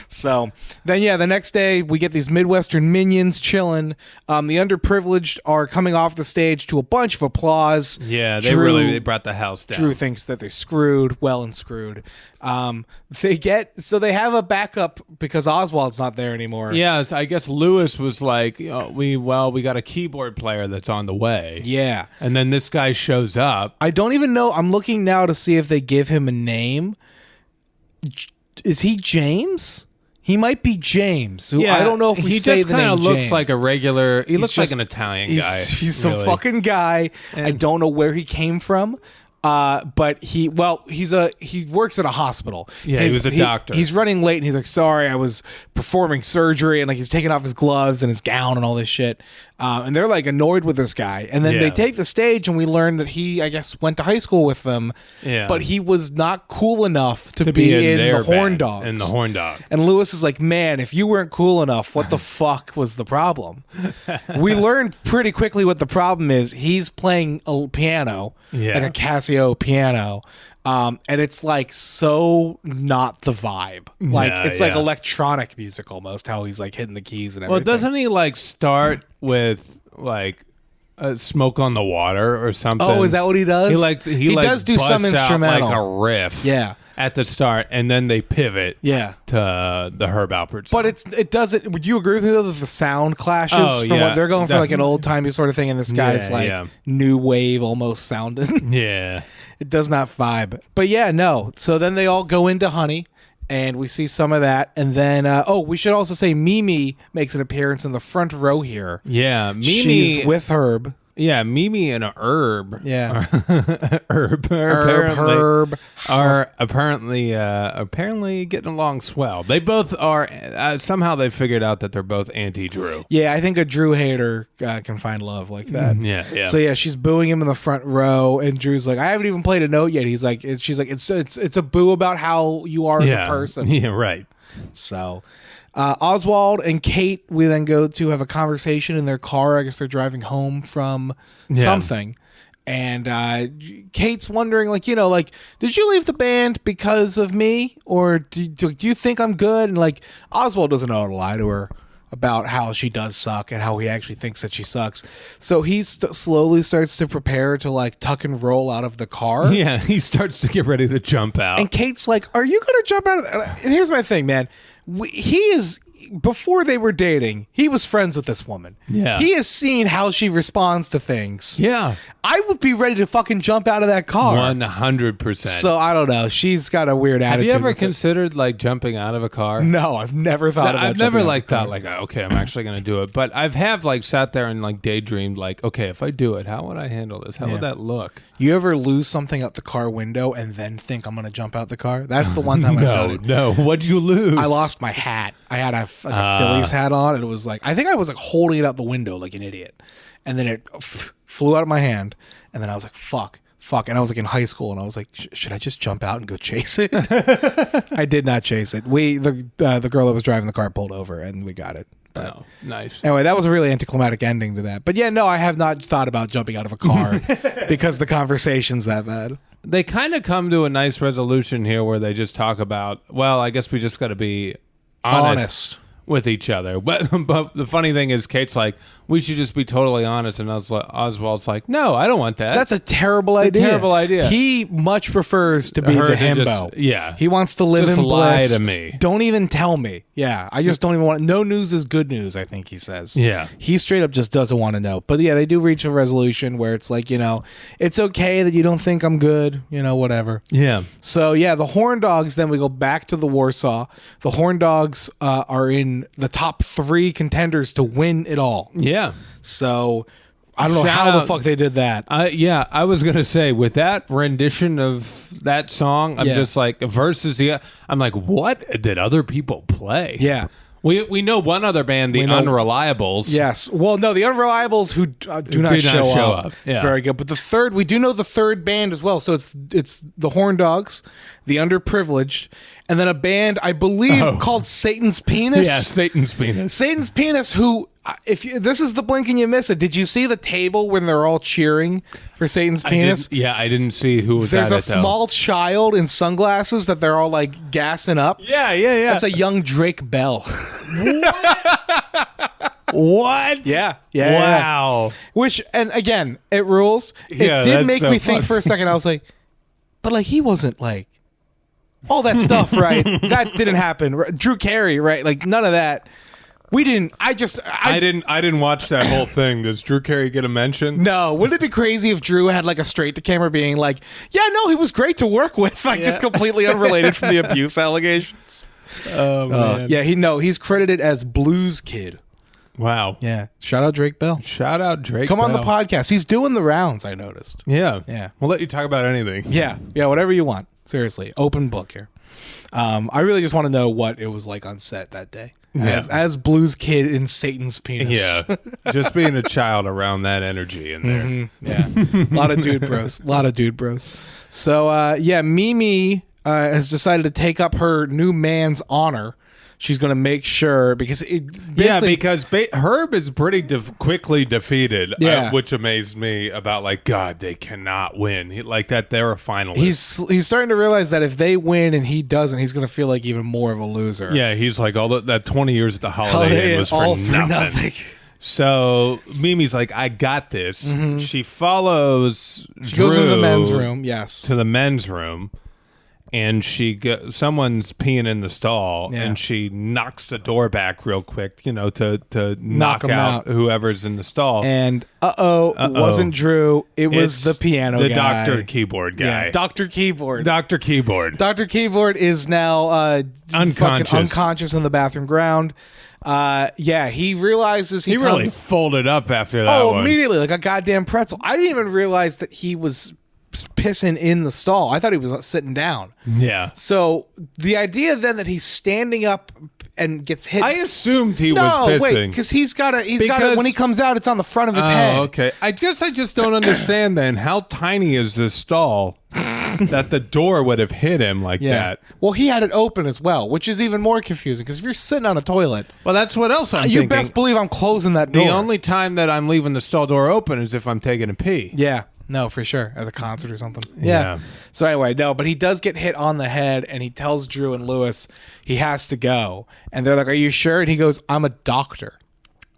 So then, the next day we get these Midwestern minions chilling. The underprivileged are coming off the stage to a bunch of applause. Yeah, they brought the house down. Drew thinks that they're screwed, well and screwed. They have a backup because Oswald's not there anymore. Yeah, I guess Lewis was like, we got a keyboard player that's on the way. Yeah. And then this guy shows up. I don't even know. I'm looking now to see if they give him a name. Is he James? He might be James. Who I don't know if we say the name James. He just kind of looks like a regular. He looks like an Italian guy. He's some fucking guy. And I don't know where he came from. But he works at a hospital. Yeah, he was a doctor. He's running late, and he's like, sorry, I was performing surgery, and like he's taking off his gloves and his gown and all this shit. And they're like annoyed with this guy. And then they take the stage, and we learn that he, I guess, went to high school with them. Yeah. But he was not cool enough to be in the Horn Dogs. In the Horn Dog. And Lewis is like, man, if you weren't cool enough, what the fuck was the problem? We learned pretty quickly what the problem is. He's playing a piano, like a Casio piano. And it's like so not the vibe. Like it's like electronic music almost, how he's like hitting the keys and everything. Well, doesn't he like start with like Smoke on the Water or something? Oh, is that what he does? He does do some instrumental, like a riff. Yeah. at the start, and then they pivot Yeah. to the Herb Alpert song. But it doesn't. Would you agree with me though that the sound clashes from what they're going for, like an old timey sort of thing, and this guy's new wave almost sounding. Yeah, it does not vibe. But yeah, no. So then they all go into Honey, and we see some of that, and then we should also say Mimi makes an appearance in the front row here. Yeah, Mimi, she's with Herb. Yeah, Mimi and Herb. Yeah, Herb are apparently getting along swell. They both are. Somehow they figured out that they're both anti-Drew. Yeah, I think a Drew hater can find love like that. Yeah. So yeah, she's booing him in the front row, and Drew's like, "I haven't even played a note yet." She's like, "It's a boo about how you are as a person." Yeah, right. So. Oswald and Kate, we then go to have a conversation in their car. I guess they're driving home from something. And Kate's wondering, did you leave the band because of me? Or do you think I'm good? And, Oswald doesn't know how to lie to her about how she does suck and how he actually thinks that she sucks. So he slowly starts to prepare to, tuck and roll out of the car. Yeah, he starts to get ready to jump out. And Kate's like, are you going to jump out of And here's my thing, man. Before they were dating, he was friends with this woman. Yeah. He has seen how she responds to things. Yeah. I would be ready to fucking jump out of that car. 100%. So I don't know. She's got a weird attitude. Have you ever considered jumping out of a car? No, I've never thought about it. I've never thought okay, I'm actually going to do it. But I've sat there and daydreamed okay, if I do it, how would I handle this? How would that look? You ever lose something out the car window and then think I'm going to jump out the car? That's the one time I've done it. No. What'd you lose? I lost my hat. I had a Phillies hat on, and it was I think I was holding it out the window like an idiot. And then it flew out of my hand, and then I was like, fuck. And I was in high school, and I was like, should I just jump out and go chase it? I did not chase it. The girl that was driving the car pulled over, and we got it. But nice. Anyway, that was a really anticlimactic ending to that. But yeah, no, I have not thought about jumping out of a car because the conversation's that bad. They kind of come to a nice resolution here where they just talk about, well, I guess we just got to be honest with each other. But the funny thing is, Kate's like, we should just be totally honest. And Oswald's like, no, I don't want that. That's a terrible idea. Terrible idea. He much prefers to be the himbo. He wants to live just in bliss. Lie to me. Don't even tell me. Yeah, I just don't even want. No news is good news, I think he says. Yeah. He straight up just doesn't want to know. But yeah, they do reach a resolution where it's it's okay that you don't think I'm good, whatever. Yeah. So yeah, the Horn Dogs, then we go back to the Warsaw. The Horn Dogs are in the top 3 contenders to win it all. Yeah. So I don't know how the fuck they did that. I was going to say, with that rendition of that song, I'm just versus I'm like, what did other people play? Yeah. We know one other band, the Unreliables. Yes. Well, no, the Unreliables who do not show up. Yeah. It's very good. But we do know the third band as well. So it's the Horn Dogs, the Underprivileged, and then a band, I believe, called Satan's Penis. Yeah, Satan's Penis. Satan's Penis, who, this is the blink and you miss it. Did you see the table when they're all cheering for Satan's Penis? I didn't see who was There's at a it, though. small child in sunglasses that they're all gassing up. Yeah. That's a young Drake Bell. What? Yeah. Wow. Which, and again, it rules. Yeah, it did that's make so me think for a second. I was like, but he wasn't all that stuff, right? That didn't happen. Drew Carey, right? None of that. We didn't. I didn't watch that whole thing. Does Drew Carey get a mention? No. Wouldn't it be crazy if Drew had a straight to camera being he was great to work with, just completely unrelated from the abuse allegations. Oh man. He's credited as Blues Kid. Wow. Yeah. Shout out Drake Bell. Come on the podcast. He's doing the rounds, I noticed. Yeah. Yeah. We'll let you talk about anything. Yeah. Yeah, whatever you want. Seriously. Open book here. I really just want to know what it was like on set that day. As Blues Kid in Satan's Penis. Yeah. Just being a child around that energy in there. Mm-hmm. Yeah. A lot of dude bros. So, Mimi has decided to take up her new man's honor. She's going to make sure because Herb is pretty quickly defeated, which amazed me about God, they cannot win. They're a finalist. He's starting to realize that if they win and he doesn't, he's going to feel like even more of a loser. Yeah, he's all that 20 years at the Holiday Inn was for nothing. So Mimi's like, I got this. Mm-hmm. She follows Drew goes to the men's room. Yes, to the men's room. and someone's peeing in the stall, and she knocks the door back real quick, to knock out whoever's in the stall. And it wasn't Drew. It was the piano guy. The Dr. Keyboard guy. Yeah, Dr. Keyboard. Dr. Keyboard. Dr. Keyboard is now unconscious in the bathroom ground. He realizes he really folded up after that one. Immediately, like a goddamn pretzel. I didn't even realize that he was pissing in the stall. I thought he was sitting down. Yeah. So the idea then that he's standing up and gets hit. I assumed he was pissing. No, wait, because he's got it when he comes out, it's on the front of his head. Okay. I guess I just don't understand then how tiny is this stall that the door would have hit him like that. Well, he had it open as well, which is even more confusing because if you're sitting on a toilet. Well, that's what else I'm thinking. You best believe I'm closing that door. The only time that I'm leaving the stall door open is if I'm taking a pee. Yeah. No, for sure. As a concert or something. Yeah. So anyway, no, but he does get hit on the head and he tells Drew and Lewis he has to go. And they're like, are you sure? And he goes, I'm a doctor.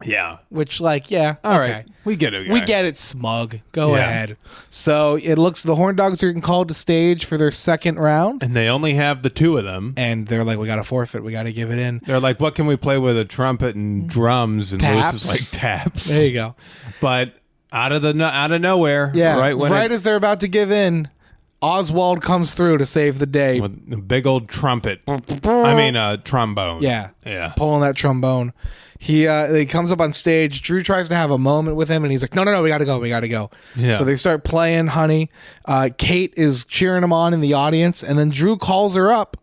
Yeah. Which all right. We get it. We get it, smug. Go ahead. So it looks the Horn Dogs are getting called to stage for their second round. And they only have the two of them. And they're like, we got to forfeit. We got to give it in. They're like, what can we play with a trumpet and drums? And taps. Lewis is like, taps. There you go. But out of nowhere. Yeah. Right as they're about to give in, Oswald comes through to save the day. With a big old trumpet. Trombone. Yeah. Yeah. Pulling that trombone. He comes up on stage. Drew tries to have a moment with him, and he's like, no, we got to go. Yeah. So they start playing Honey. Kate is cheering him on in the audience, and then Drew calls her up,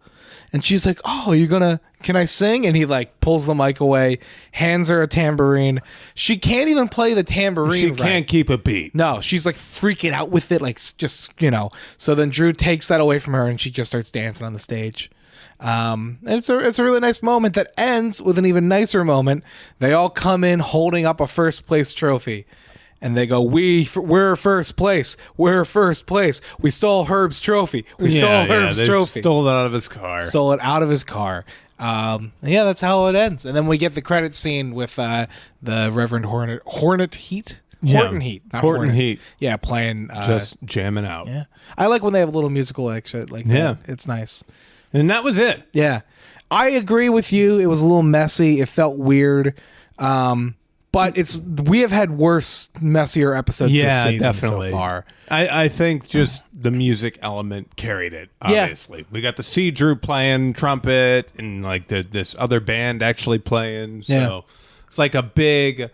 and she's like, oh, can I sing? And he like pulls the mic away, hands her a tambourine. She can't even play the tambourine. She can't keep a beat. No, she's like freaking out with it, like just. So then Drew takes that away from her, and she just starts dancing on the stage. And it's a really nice moment that ends with an even nicer moment. They all come in holding up a first place trophy. And they go, we're first place. We're first place. We stole Herb's trophy. We stole Herb's trophy. Stole it out of his car. Stole it out of his car. That's how it ends. And then we get the credit scene with the Reverend Hornet Heat. Horton Heat. Horton Heat. Yeah, playing. Just jamming out. Yeah. I like when they have a little musical extra like that. Yeah. It's nice. And that was it. Yeah. I agree with you. It was a little messy. It felt weird. But we have had worse, messier episodes this season definitely. So far. I think just the music element carried it, obviously. Yeah. We got to see Drew playing trumpet and like this other band actually playing. So it's like a big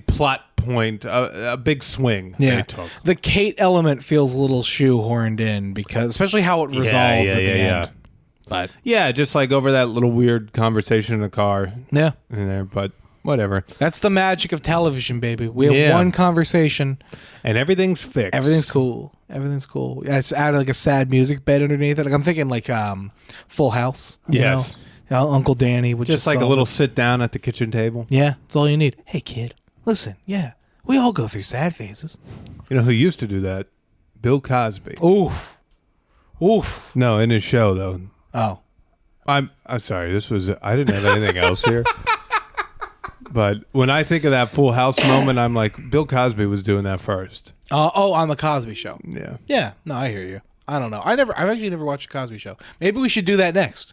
plot point, a big swing they took. The Kate element feels a little shoehorned in because especially how it resolves at the end. But just like over that little weird conversation in the car. Yeah. In there, but whatever. That's the magic of television, baby. We have one conversation. And everything's fixed. Everything's cool. It's added like a sad music bed underneath it. Like I'm thinking like Full House. Yes. Uncle Danny would just like a little sit down at the kitchen table. Yeah, that's all you need. Hey kid, listen, we all go through sad phases. You know who used to do that? Bill Cosby. Oof. No, in his show though. Oh. I'm sorry. I didn't have anything else here. But when I think of that Full House moment, I'm like, Bill Cosby was doing that first. On the Cosby Show. Yeah. Yeah. No, I hear you. I don't know. I've actually never watched the Cosby Show. Maybe we should do that next.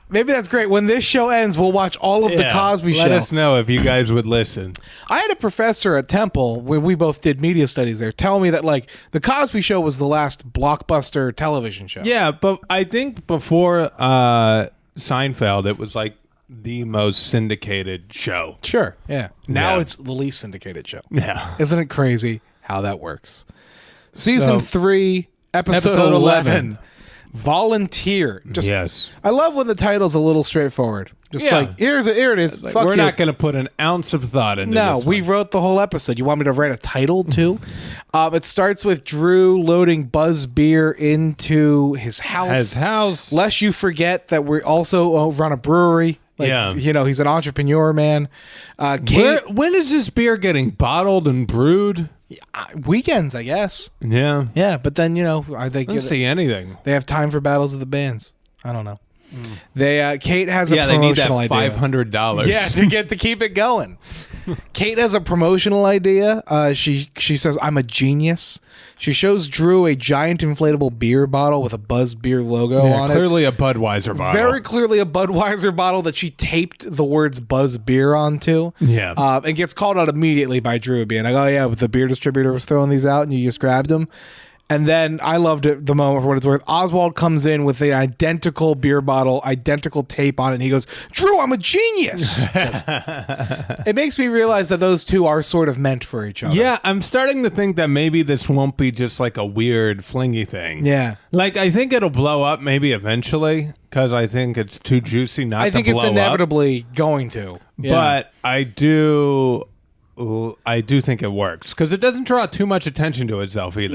Maybe that's great. When this show ends, we'll watch all of the Cosby Show. Let us know if you guys would listen. I had a professor at Temple when we both did media studies there tell me that like the Cosby Show was the last blockbuster television show. Yeah, but I think before Seinfeld, it was like the most syndicated show. Sure. Yeah. Now it's the least syndicated show. Yeah. Isn't it crazy how that works? Season 3, episode 11. Volunteer. Yes. I love when the title's a little straightforward. Just like, here it is. Like, Fuck we're you. not going to put an ounce of thought into this. No, we wrote the whole episode. You want me to write a title too? It starts with Drew loading Buzz beer into his house. Lest you forget that we also run a brewery. He's an entrepreneur, man. When is this beer getting bottled and brewed? Weekends, I guess. Yeah. Yeah, but then, I don't see anything. They have time for battles of the bands. I don't know. Kate has a they need that promotional idea. $500. Yeah, to keep it going. Kate has a promotional idea. She says, "I'm a genius." She shows Drew a giant inflatable beer bottle with a Buzz Beer logo on clearly a Budweiser it. bottle. Very clearly a Budweiser bottle that she taped the words Buzz Beer onto. Yeah. And gets called out immediately by Drew, being like, "Oh yeah, but the beer distributor was throwing these out and you just grabbed them." And then I loved it, the moment for what it's worth. Oswald comes in with the identical beer bottle, identical tape on it, and he goes, "Drew, I'm a genius." It makes me realize that those two are sort of meant for each other. Yeah, I'm starting to think that maybe this won't be just like a weird flingy thing. Yeah. Like, I think it'll blow up maybe eventually, because I think it's too juicy not to blow up. I think it's inevitably going to. Yeah. But I do think it works, because it doesn't draw too much attention to itself either.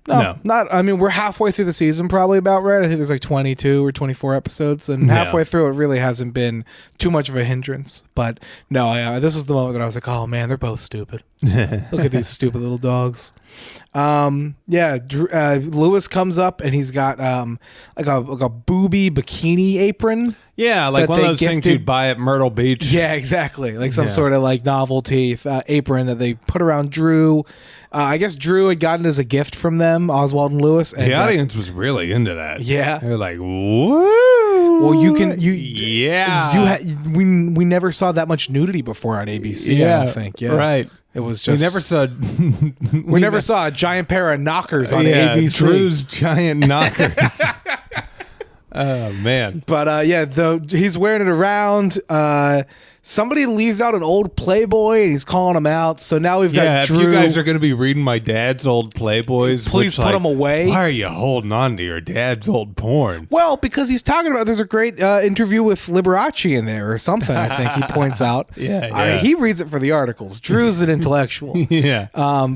No, not. I mean, we're halfway through the season, probably about right. I think there's like 22 or 24 episodes, and halfway through, it really hasn't been too much of a hindrance. But no, this was the moment that I was like, "Oh man, they're both stupid. Look at these stupid little dogs." Lewis comes up and he's got like a booby bikini apron. Yeah, like one of those things you'd buy at Myrtle Beach. Yeah, exactly. Like some sort of like novelty apron that they put around Drew. I guess Drew had gotten it as a gift from them, Oswald and Lewis. And the audience was really into that. Yeah, they were like, "Woo!" Well, we never saw that much nudity before on ABC. Yeah, I don't think. Yeah, right. It was just we never saw a giant pair of knockers on ABC. Drew's giant knockers. Oh man! But he's wearing it around. Somebody leaves out an old Playboy and he's calling him out. So now we've got Drew. If you guys are going to be reading my dad's old Playboys, please put them away. Why are you holding on to your dad's old porn? Well, because he's talking about, there's a great interview with Liberace in there or something, I think he points out. Yeah. He reads it for the articles. Drew's an intellectual. Yeah.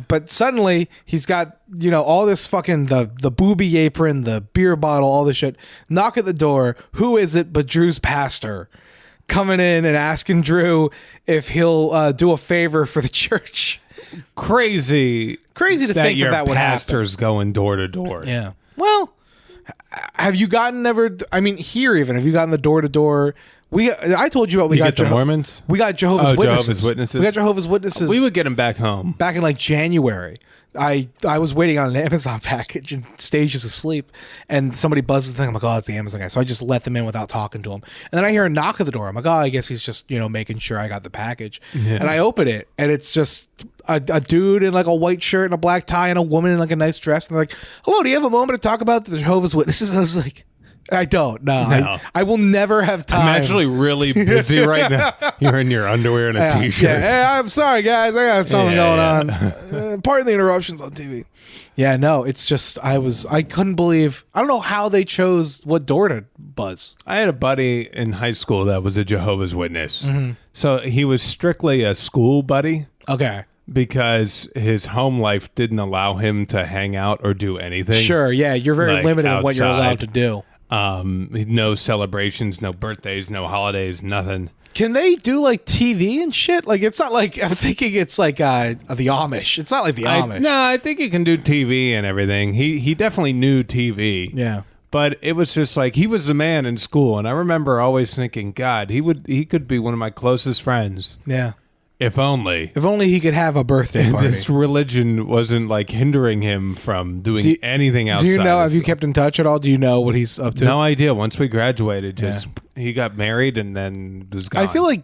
But suddenly he's got, all this fucking, the booby apron, the beer bottle, all this shit. Knock at the door. Who is it but Drew's pastor? Coming in and asking Drew if he'll do a favor for the church. Crazy to think that would happen. Pastor's going door to door. Yeah. Well, have you gotten here even? Have you gotten the door to door? I told you about we got the Mormons. We got Jehovah's Witnesses. Jehovah's Witnesses. We got Jehovah's Witnesses. We would get them back home back in like January. I was waiting on an Amazon package and Stage is asleep, and somebody buzzes the thing. I'm like, oh, it's the Amazon guy. So I just let them in without talking to him. And then I hear a knock at the door. I'm like, oh, I guess he's just, making sure I got the package. Yeah. And I open it, and it's just a dude in like a white shirt and a black tie and a woman in like a nice dress. And they're like, hello, do you have a moment to talk about the Jehovah's Witnesses? And I was like, I don't. No. I will never have time. I'm actually really busy right now. You're in your underwear and a t-shirt. Yeah. Hey, I'm sorry, guys. I got something going on. Pardon the interruptions on TV. Yeah, no, it's just I couldn't believe. I don't know how they chose what door to buzz. I had a buddy in high school that was a Jehovah's Witness. Mm-hmm. So he was strictly a school buddy. Okay. Because his home life didn't allow him to hang out or do anything. Sure, yeah. You're very limited in what you're allowed to do. No celebrations, no birthdays, no holidays, nothing. Can they do like TV and shit? Like, it's not like, I'm thinking it's like the Amish. It's not like the Amish. No, I think he can do TV and everything. He definitely knew TV. Yeah. But it was just like, he was the man in school, and I remember always thinking, God, he could be one of my closest friends. Yeah. If only he could have a birthday party. This religion wasn't like hindering him from doing anything outside. Do you know? Have you kept in touch at all? Do you know what he's up to? No idea. Once we graduated, he got married and then was gone. I feel like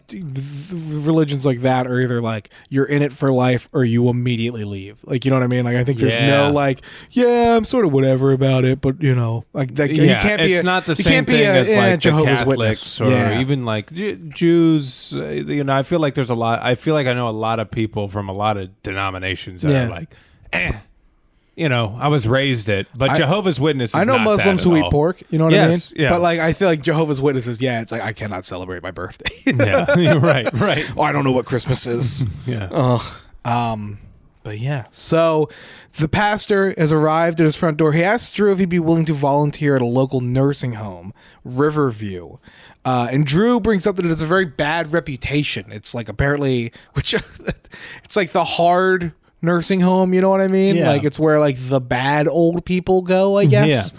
religions like that are either like you're in it for life or you immediately leave. Like, you know what I mean? Like, I think there's no like, I'm sort of whatever about it, but you can't be. It's not the same thing as like Jehovah's the Catholics Witness. or even like Jews. I feel like there's a lot. I feel like I know a lot of people from a lot of denominations that are like, I was raised it, but Jehovah's Witnesses. I know not Muslims who eat pork. You know what I mean? Yeah. But like, I feel like Jehovah's Witnesses. Yeah, it's like I cannot celebrate my birthday. Yeah, you're right. Oh, I don't know what Christmas is. Yeah. But yeah. So the pastor has arrived at his front door. He asks Drew if he'd be willing to volunteer at a local nursing home, Riverview. And Drew brings up that it has a very bad reputation. It's like apparently, it's like the hard nursing home. You know what I mean? Yeah. Like it's where like the bad old people go, I guess.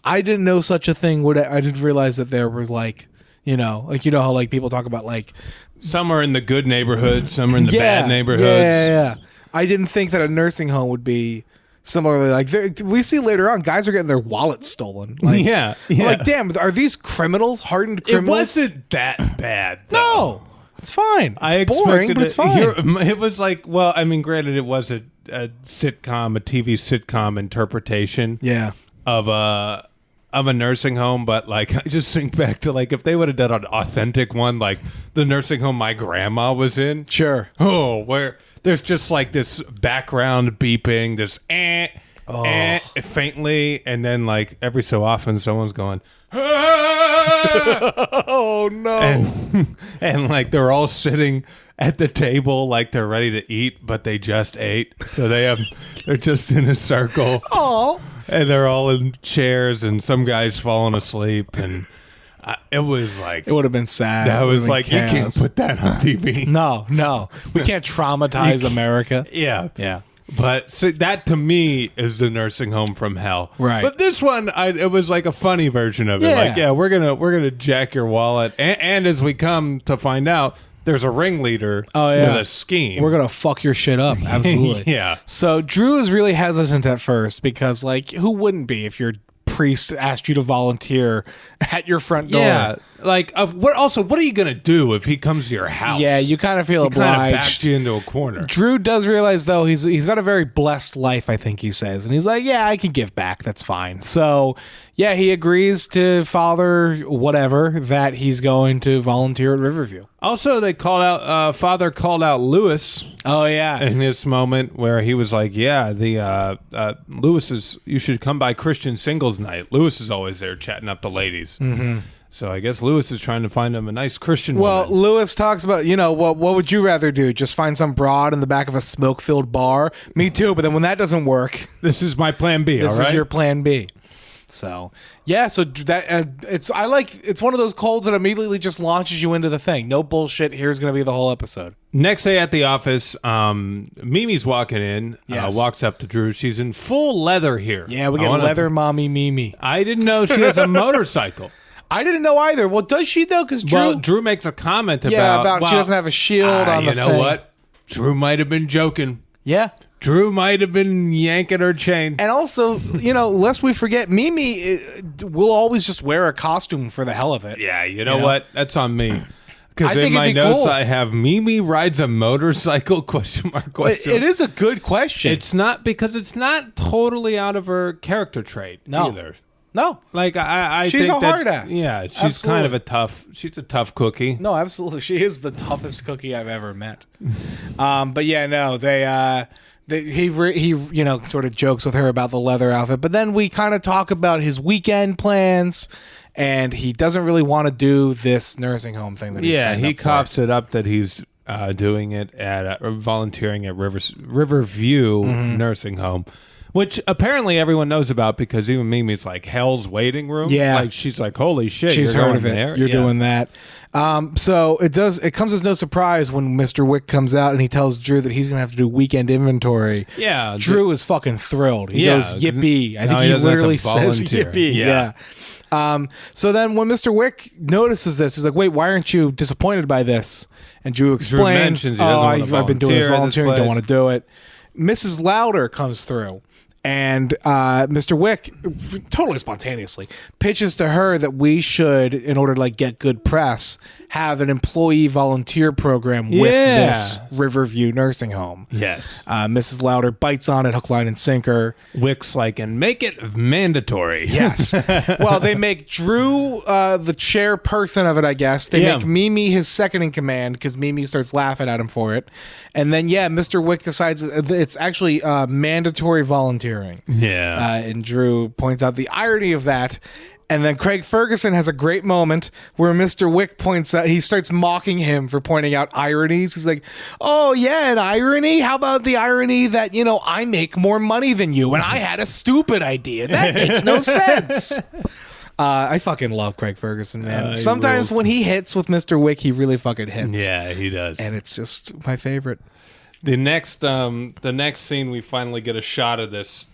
I didn't know such a thing. I didn't realize that there was like how like people talk about like some are in the good neighborhoods, some are in the bad neighborhoods. Yeah. I didn't think that a nursing home would be similarly like we see later on guys are getting their wallets stolen. Like, yeah. Like, damn, are these criminals, hardened criminals? It wasn't that bad, though. No, it's fine. It's I boring, but it's fine. It was like, well, I mean, granted, it was a sitcom, a TV sitcom interpretation. Yeah. Of a nursing home, but like I just think back to like if they would have done an authentic one, like the nursing home my grandma was in. Sure. Oh, where there's just like this background beeping, this faintly, and then like every so often someone's going, oh no, and like they're all sitting at the table like they're ready to eat, but they just ate, so they're just in a circle. Oh. And they're all in chairs, and some guy's falling asleep, and it was like it would have been sad. I was like, chaos. You can't put that on TV. No, we can't traumatize America. Yeah. But so that to me is the nursing home from hell, right? But this one, it was like a funny version of it. Like, we're gonna jack your wallet, and as we come to find out, there's a ringleader with a scheme. We're going to fuck your shit up. Absolutely. Yeah. So Drew is really hesitant at first because, like, who wouldn't be if your priest asked you to volunteer at your front door? Yeah. Like, what are you going to do if he comes to your house? Yeah, you kind of feel obliged. Kind of backed you into a corner. Drew does realize, though, he's got a very blessed life, I think he says. And he's like, yeah, I can give back. That's fine. So, yeah, he agrees to Father whatever that he's going to volunteer at Riverview. Also, they Father called out Lewis. Oh, yeah. In this moment where he was like, yeah, Lewis you should come by Christian Singles Night. Lewis is always there chatting up the ladies. Mm-hmm. So I guess Lewis is trying to find him a nice Christian woman. Well, Lewis talks about, what would you rather do? Just find some broad in the back of a smoke-filled bar? Me too, but then when that doesn't work... This is my plan B, This all right? is your plan B. So, yeah, so that it's one of those colds that immediately just launches you into the thing. No bullshit, here's going to be the whole episode. Next day at the office, Mimi's walking in, walks up to Drew. She's in full leather here. Yeah, we get leather mommy Mimi. I didn't know she has a motorcycle. I didn't know either. Well, does she though? Because Drew makes a comment about she doesn't have a shield on the thing. You know what? Drew might have been joking. Yeah. Drew might have been yanking her chain. And also, lest we forget, Mimi will always just wear a costume for the hell of it. Yeah, you know what? That's on me. Because in my notes, I have Mimi rides a motorcycle, question mark. It is a good question. It's not because it's not totally out of her character trait either. No, like I she's think a hard ass. Yeah, she's kind of a tough cookie. No, absolutely, she is the toughest cookie I've ever met. But yeah, no, he sort of jokes with her about the leather outfit, but then we kind of talk about his weekend plans, and he doesn't really want to do this nursing home thing that he's he coughs it up that he's doing it at volunteering at Riverview nursing home. Which apparently everyone knows about because even Mimi's like Hell's Waiting Room. Yeah. Like she's like, holy shit, she's you're heard going of it. There? You're doing that. So it comes as no surprise when Mr. Wick comes out and he tells Drew that he's going to have to do weekend inventory. Yeah. Drew is fucking thrilled. He goes, yippee. I think he literally says yippee. Yeah. So then when Mr. Wick notices this, he's like, wait, why aren't you disappointed by this? And Drew explains, I've been doing this volunteering, don't want to do it. Mrs. Louder comes through. And Mr. Wick, totally spontaneously, pitches to her that we should, in order to like get good press, have an employee volunteer program with this Riverview nursing home. Yes. Mrs. Louder bites on it, hook, line, and sinker. Wick's like, and make it mandatory. Yes. Well, they make Drew the chairperson of it, I guess. They make Mimi his second in command because Mimi starts laughing at him for it. And then, Mr. Wick decides it's actually mandatory volunteering. Yeah. And Drew points out the irony of that. And then Craig Ferguson has a great moment where Mr. Wick points out, he starts mocking him for pointing out ironies. He's like, oh, yeah, an irony? How about the irony that, I make more money than you and I had a stupid idea? That makes no sense. I fucking love Craig Ferguson, man. Sometimes when he hits with Mr. Wick, he really fucking hits. Yeah, he does. And it's just my favorite. The next scene, we finally get a shot of this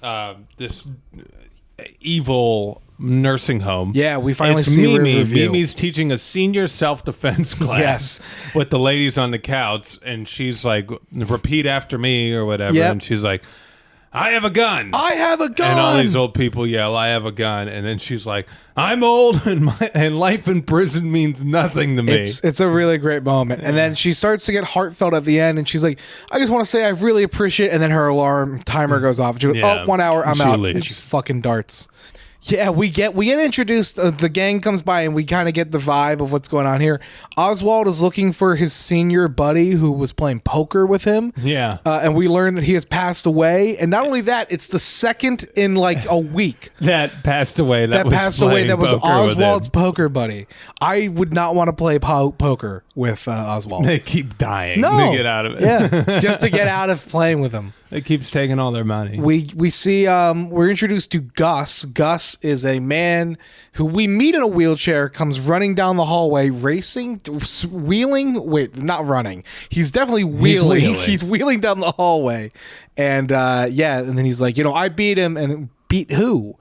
evil nursing home. Yeah, we finally it's see Mimi. Riverview. Mimi's teaching a senior self-defense class Yes. with the ladies on the couch, and she's like, repeat after me or whatever. Yep. And she's like, I have a gun. I have a gun. And all these old people yell, I have a gun. And then she's like, I'm old and life in prison means nothing to me. It's a really great moment. And then she starts to get heartfelt at the end, and she's like, I just want to say I really appreciate it. And then her alarm timer goes off. She goes, Yeah. 1 hour, I'm She out. leaves. And she fucking darts. Yeah, we get introduced. The gang comes by, and we kind of get the vibe of what's going on here. Oswald is looking for his senior buddy who was playing poker with him. Yeah. And we learn that he has passed away. And not only that, it's the second in like a week that passed away. That was poker with Oswald's him. poker buddy. I would not want to play poker with Oswald. They keep dying No. to get out of it. Yeah, just to get out of playing with him. It keeps taking all their money. We see we're introduced to Gus. Gus is a man who we meet in a wheelchair, comes running down the hallway, racing, wheeling. Wait, not running. He's definitely wheeling. He's wheeling down the hallway, and and then he's like, I beat him, and beat who?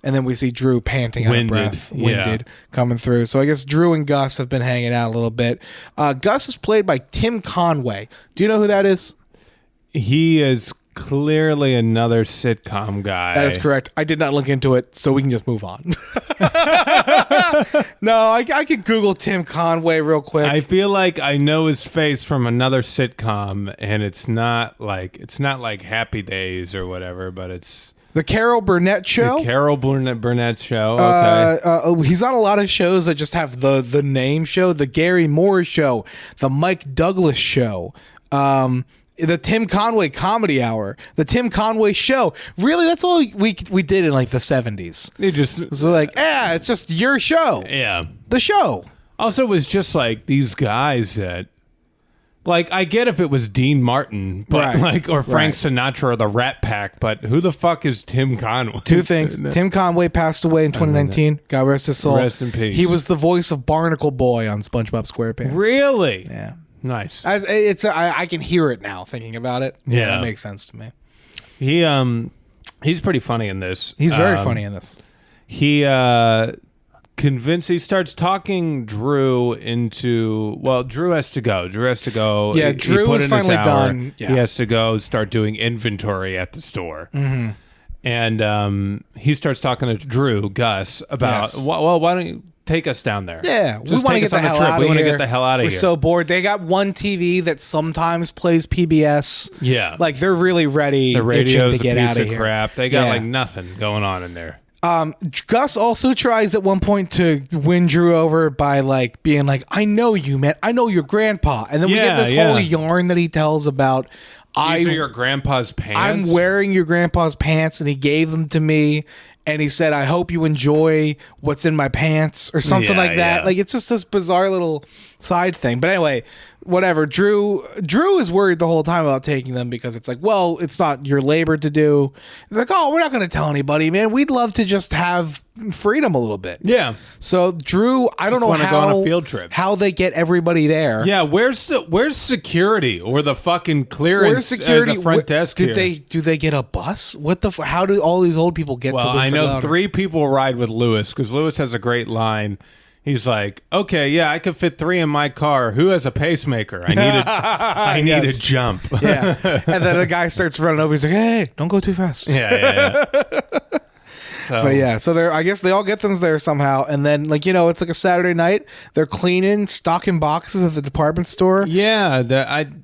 And then we see Drew panting out of breath, winded, coming through. So I guess Drew and Gus have been hanging out a little bit. Gus is played by Tim Conway. Do you know who that is? He is clearly another sitcom guy. That is correct. I did not look into it, so we can just move on. No, I could Google Tim Conway real quick. I feel like I know his face from another sitcom, and it's not like Happy Days or whatever, but it's The Carol Burnett Show. the Carol Burnett show. Okay. He's on a lot of shows that just have the name show. The Gary Moore Show, the Mike Douglas Show, the Tim Conway Comedy Hour, the Tim Conway Show. Really, that's all we did in like the 70s. It just So like, it's just your show. yeah. The show. Also, it was just like these guys that, like, I get if it was Dean Martin, but Right. or Frank Sinatra or the Rat Pack, but who the fuck is Tim Conway? Two things. Tim Conway passed away in 2019. God rest his soul. Rest in peace. He was the voice of Barnacle Boy on SpongeBob SquarePants. Really? Yeah. Nice. I can hear it now thinking about it. Yeah. That makes sense to me. He's pretty funny in this. He's very funny in this. He starts talking Drew into, Drew has to go. Yeah, He Drew put is in his finally hour. done. Yeah. He has to go start doing inventory at the store. Mm-hmm. And he starts talking to Drew, Gus, about, Yes. why don't you take us down there? Yeah, we Just want to take get us the on the hell trip. out of We here. want to get the hell out of We're here. so bored. They got one TV that sometimes plays PBS. Yeah. Like they're really ready. The radio's itching to get a out piece of of here. crap. They got Yeah. like nothing going on in there. Gus also tries at one point to win Drew over by like being like, "I know you, man. I know your grandpa." And then we get Yeah, this yeah. whole yarn that he tells about These are your grandpa's pants. I'm wearing your grandpa's pants, and he gave them to me. And he said, I hope you enjoy what's in my pants or something Yeah, like that. yeah. Like, it's just this bizarre little side thing. But anyway, whatever. Drew is worried the whole time about taking them because it's like, well, it's not your labor to do. It's like, oh, we're not going to tell anybody, man. We'd love to just have freedom a little bit. Yeah. So Drew, I don't know wanna go on a field trip. how they get everybody there. Yeah, where's security or the fucking clearance Where's security? at the front desk do here? they get a bus? What the? How do all these old people get to? Well, I Woodford know Louder? 3 people ride with Lewis because Lewis has a great line. He's like, okay, yeah, I could fit 3 in my car. Who has a pacemaker? I need a jump. Yeah. And then the guy starts running over. He's like, hey, don't go too fast. yeah. So, But yeah, so I guess they all get them there somehow. And then, like, it's like a Saturday night. They're cleaning, stocking boxes at the department store. Yeah,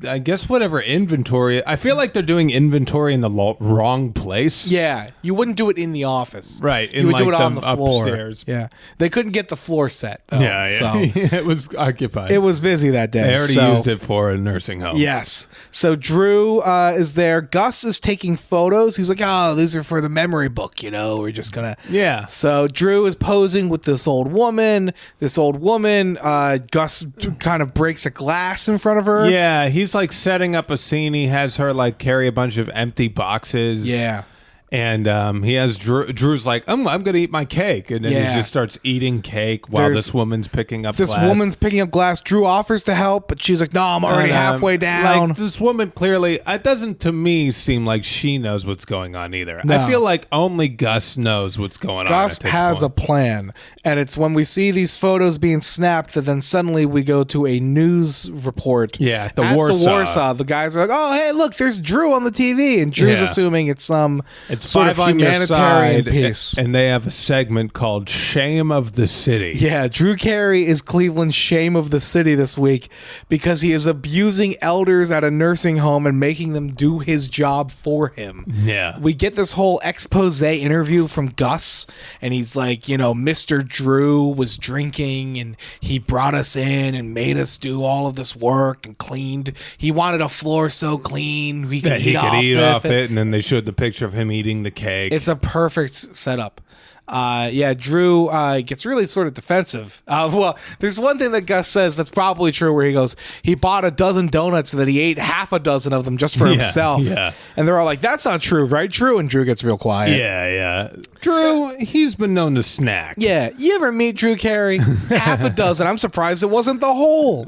I guess whatever inventory. I feel like they're doing inventory in the wrong place. Yeah. You wouldn't do it in the office. Right, You in, would do like, it on the the floor. upstairs. Yeah. They couldn't get the floor set, though. Yeah. So It was occupied. it was busy that day. They already so- used it for a nursing home. Yes. So Drew is there. Gus is taking photos. He's like, oh, these are for the memory book, we're just going to. Yeah. So Drew is posing with this old woman. Gus kind of breaks a glass in front of her. Yeah, he's like setting up a scene. He has her like carry a bunch of empty boxes. Yeah. And he has Drew's like, I'm going to eat my cake. And then he just starts eating cake while this woman's picking up glass. This woman's picking up glass. Drew offers to help, but she's like, no, I'm already halfway down. Like, this woman clearly, it doesn't to me seem like she knows what's going on either. No. I feel like only Gus knows what's going on. Gus has a plan. And it's when we see these photos being snapped that then suddenly we go to a news report. Yeah, at Warsaw. The guys are like, oh, hey, look, there's Drew on the TV. And Drew's assuming it's some sort of humanitarian piece. And they have a segment called Shame of the City. Yeah, Drew Carey is Cleveland's shame of the city this week because he is abusing elders at a nursing home and making them do his job for him. Yeah. We get this whole expose interview from Gus, and he's like, you know, Mr. Drew was drinking and he brought us in and made us do all of this work and cleaned. He wanted a floor so clean we could eat off it. And then they showed the picture of him eating the cake. It's a perfect setup. Drew gets really sort of defensive. Well, there's one thing that Gus says that's probably true where he goes, he bought a dozen donuts and then he ate half a dozen of them just for himself. Yeah. And they're all like, that's not true, right, Drew? And Drew gets real quiet. Yeah. Drew, he's been known to snack. Yeah. You ever meet Drew Carey? Half a dozen. I'm surprised it wasn't the whole.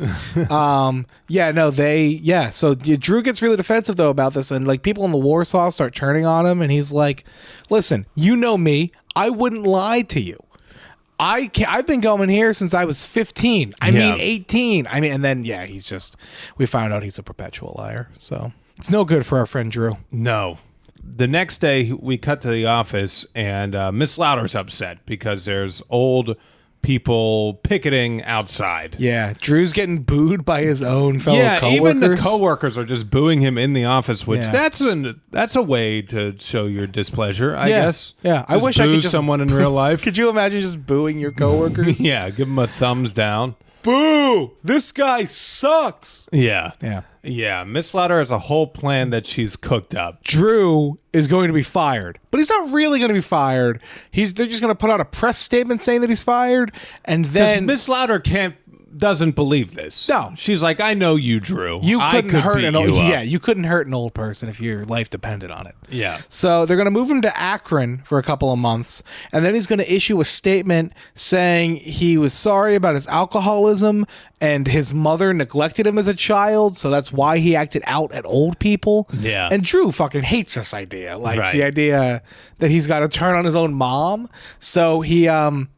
So Drew gets really defensive though about this, and like people in the Warsaw start turning on him, and he's like, listen, you know me. I wouldn't lie to you. I've been going here since I was 15. I mean 18. And then we found out he's a perpetual liar. So it's no good for our friend Drew. No. The next day we cut to the office and Miss Louder's upset because there's old people picketing outside. Yeah, Drew's getting booed by his own fellow coworkers. Even the coworkers are just booing him in the office, which that's a way to show your displeasure, I guess. Yeah, I wish I could just someone in real life. Could you imagine just booing your coworkers? Yeah, give them a thumbs down. Boo! This guy sucks. Yeah. Yeah. Miss Louder has a whole plan that she's cooked up. Drew is going to be fired, but he's not really going to be fired. They're just going to put out a press statement saying that he's fired, and then Miss Louder doesn't believe this. No, she's like, I know you, Drew. You couldn't hurt an old. Yeah, you couldn't hurt an old person if your life depended on it. Yeah. So they're going to move him to Akron for a couple of months, and then he's going to issue a statement saying he was sorry about his alcoholism and his mother neglected him as a child, so that's why he acted out at old people. Yeah. And Drew fucking hates this idea, the idea that he's got to turn on his own mom. So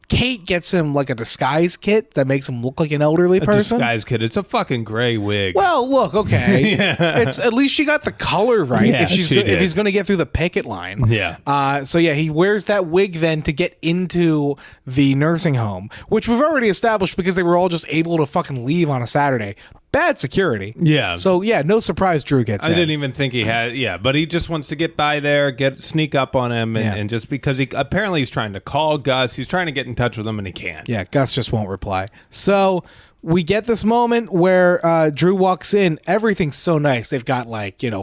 Kate gets him like a disguise kit that makes him look like an elderly person. A disguise kit. It's a fucking gray wig. Well, look, okay. It's at least she got the color right. Yeah, if he's going to get through the picket line. Yeah. He wears that wig then to get into the nursing home, which we've already established because they were all just able to fucking leave on a Saturday. Bad security. Yeah. So no surprise Drew gets in. I didn't even think he had. Yeah, but he just wants to get by there, sneak up on him, and just because he's trying to call Gus, he's trying to get in touch with him, and he can't. Yeah, Gus just won't reply. So we get this moment where Drew walks in. Everything's so nice. They've got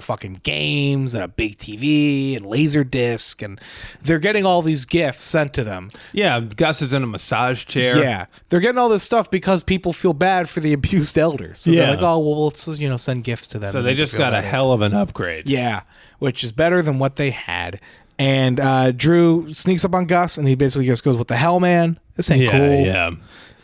fucking games and a big TV and laser disc, and they're getting all these gifts sent to them. Yeah, Gus is in a massage chair. Yeah, they're getting all this stuff because people feel bad for the abused elders. So they're like, oh, well, let's send gifts to them. So they just got a hell of an upgrade. Yeah, which is better than what they had. And Drew sneaks up on Gus, and he basically just goes, "What the hell, man? This ain't cool." Yeah.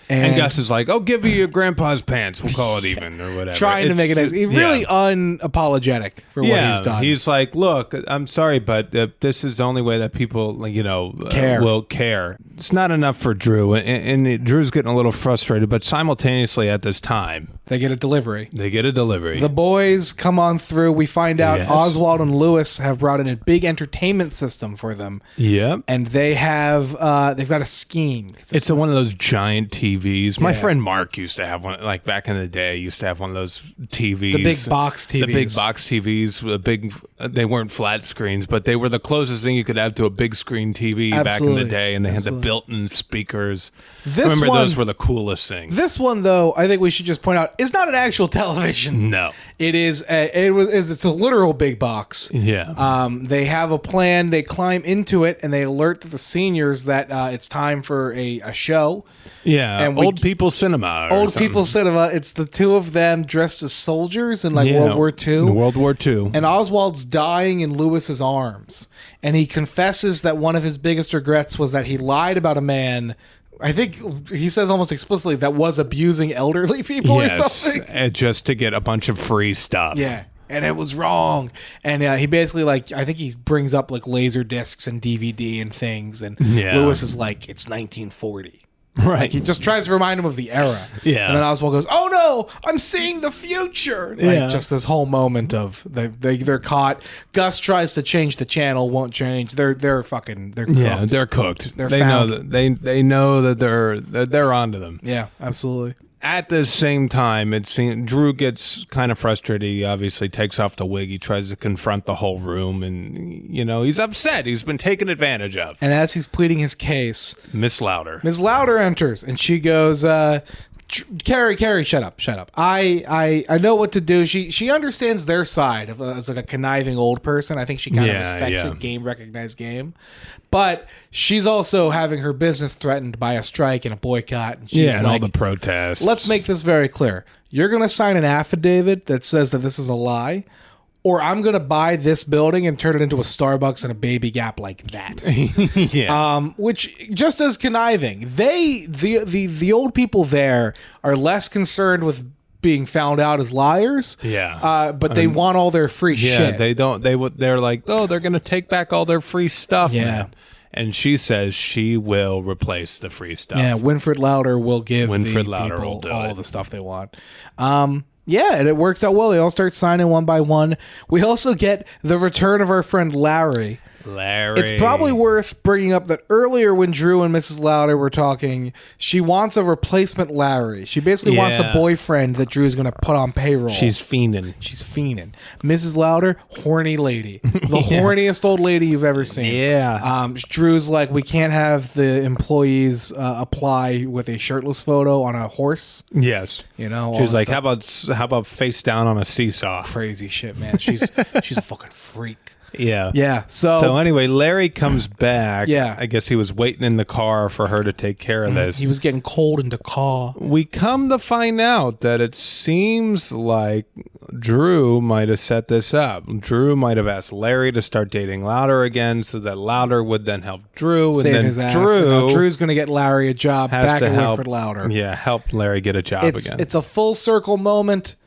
And Gus is like, "Oh, give you your grandpa's pants. We'll call it even or whatever." Trying to make it nice. He's really unapologetic for what he's done. He's like, "Look, I'm sorry, but this is the only way that people, will care." It's not enough for Drew, and Drew's getting a little frustrated. But simultaneously, at this time, they get a delivery. The boys come on through. We find out Oswald and Lewis have brought in a big entertainment system for them. Yep. And they've got a scheme. It's one of those giant TVs. My friend Mark used to have one, like back in the day, used to have one of those TVs. The big box TVs. The big box TVs. They weren't flat screens, but they were the closest thing you could have to a big screen TV back in the day, and they had the built-in speakers. Those were the coolest things. This one, though, I think we should just point out, is not an actual television. No. It's a literal big box. Yeah. They have a plan. They climb into it and they alert the seniors that it's time for a show. Yeah. And old people cinema. Old people cinema. It's the two of them dressed as soldiers in like World War II. World War II. And Oswald's dying in Lewis's arms. And he confesses that one of his biggest regrets was that he lied about a man. I think he says almost explicitly that was abusing elderly people or something. Just to get a bunch of free stuff. Yeah. And it was wrong. And he basically I think he brings up like laser discs and DVD and things. And Lewis is like, it's 1940. Right. Like he just tries to remind him of the era. Yeah. And then Oswald goes, oh no, I'm seeing the future. Like just this whole moment of they're caught. Gus tries to change the channel, won't change. They're cooked. Yeah, they're cooked. They're they found. know that they know that they're onto them. Yeah, absolutely. At the same time, it seems Drew gets kind of frustrated. He obviously takes off the wig. He tries to confront the whole room, and he's upset. He's been taken advantage of. And as he's pleading his case, Miss Louder enters, and she goes, Carey, shut up. I know what to do. She understands their side as like a conniving old person. I think she kind of respects it. Game recognized game. But she's also having her business threatened by a strike and a boycott. And she's and all the protests. Let's make this very clear. You're going to sign an affidavit that says that this is a lie, or I'm going to buy this building and turn it into a Starbucks and a Baby Gap like that. Which, just as conniving, the old people there are less concerned with being found out as liars. Yeah. But they want all their free shit. They're like, oh, they're going to take back all their free stuff. Yeah. Man. And she says she will replace the free stuff. Yeah, Winfred Louder will give Winfred the Louder people will do all it. the stuff they want. Yeah, and it works out well. They all start signing one by one. We also get the return of our friend Larry. It's probably worth bringing up that earlier when Drew and Mrs. Louder were talking, she wants a replacement Larry. She basically wants a boyfriend that Drew's going to put on payroll. She's fiending. Mrs. Louder, horny lady. The horniest old lady you've ever seen. Yeah. Drew's like, we can't have the employees apply with a shirtless photo on a horse. Yes. She was like, how about face down on a seesaw? Crazy shit, man. She's a fucking freak. Yeah. Yeah. So anyway, Larry comes back. Yeah. I guess he was waiting in the car for her to take care of this. He was getting cold in the car. We come to find out that it seems like Drew might have set this up. Drew might have asked Larry to start dating Louder again so that Louder would then help Drew. Save and then his ass. Drew's going to get Larry a job back at Winfred Louder. Yeah, help Larry get a job again. It's a full circle moment.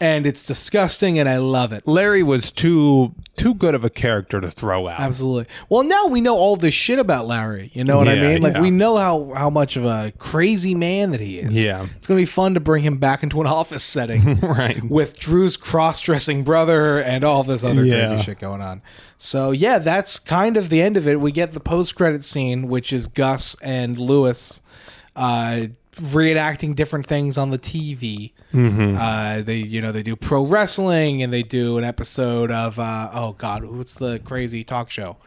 And it's disgusting, and I love it. Larry was too good of a character to throw out. Absolutely. Well, now we know all this shit about Larry. You know what I mean? Like, we know how much of a crazy man that he is. Yeah. It's going to be fun to bring him back into an office setting. Right. With Drew's cross-dressing brother and all this other crazy shit going on. So, yeah, that's kind of the end of it. We get the post-credit scene, which is Gus and Lewis reenacting different things on the TV. Mm-hmm. They do pro wrestling, and they do an episode of what's the crazy talk show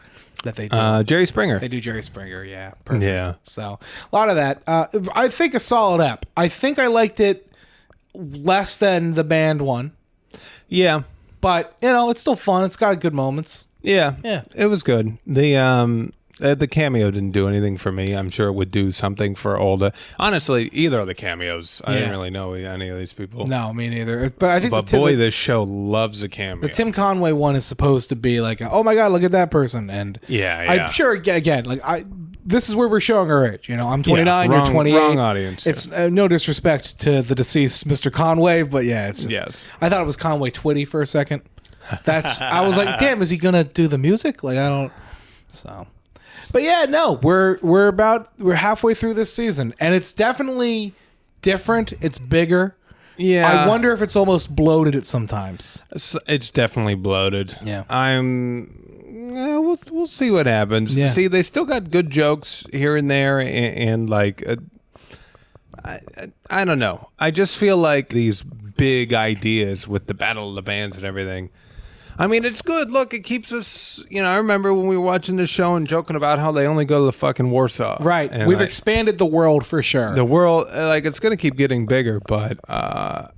that they do? Jerry Springer. They do Jerry Springer. Yeah, perfect. Yeah. So a lot of that. I think a solid ep. I think I liked it less than the band one. Yeah, but it's still fun. It's got good moments. Yeah, it was good. The cameo didn't do anything for me. I'm sure it would do something for Olda. Honestly, either of the cameos, I didn't really know any of these people. No, me neither. But I think, this show loves a cameo. The Tim Conway one is supposed to be like, oh my god, look at that person, and I'm sure again, this is where we're showing our age. I'm 29, you're 28. Wrong audience. It's no disrespect to the deceased Mr. Conway, but it's just. Yes. I thought it was Conway Twitty for a second. I was like, damn, is he gonna do the music? Like, I don't. So. But yeah, no, we're halfway through this season, and it's definitely different. It's bigger. Yeah, I wonder if it's almost bloated at sometimes. It's definitely bloated. Yeah, we'll see what happens. Yeah. See, they still got good jokes here and there, and I don't know. I just feel like these big ideas with the Battle of the Bands and everything I mean, it's good. Look, it keeps us, I remember when we were watching this show and joking about how they only go to the fucking Warsaw. Right. And We've expanded the world for sure. the world, it's going to keep getting bigger, but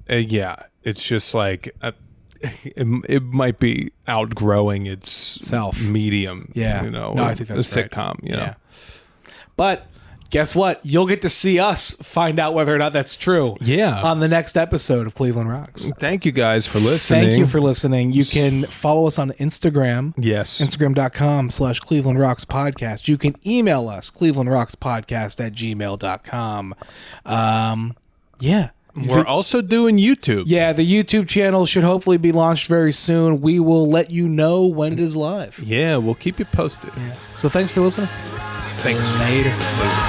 yeah, it's just like it might be outgrowing its Self. medium. Yeah. No, I think that's a right. sitcom. Yeah. But guess what? You'll get to see us find out whether or not that's true. Yeah. On the next episode of Cleveland Rocks. Thank you guys for listening. Thank you for listening. You can follow us on Instagram. Yes. Instagram.com/Cleveland Rocks Podcast. You can email us, clevelandrockspodcast@gmail.com. Yeah. We're also doing YouTube. Yeah, the YouTube channel should hopefully be launched very soon. We will let you know when it is live. Yeah, we'll keep you posted. So thanks for listening. Thanks. Later.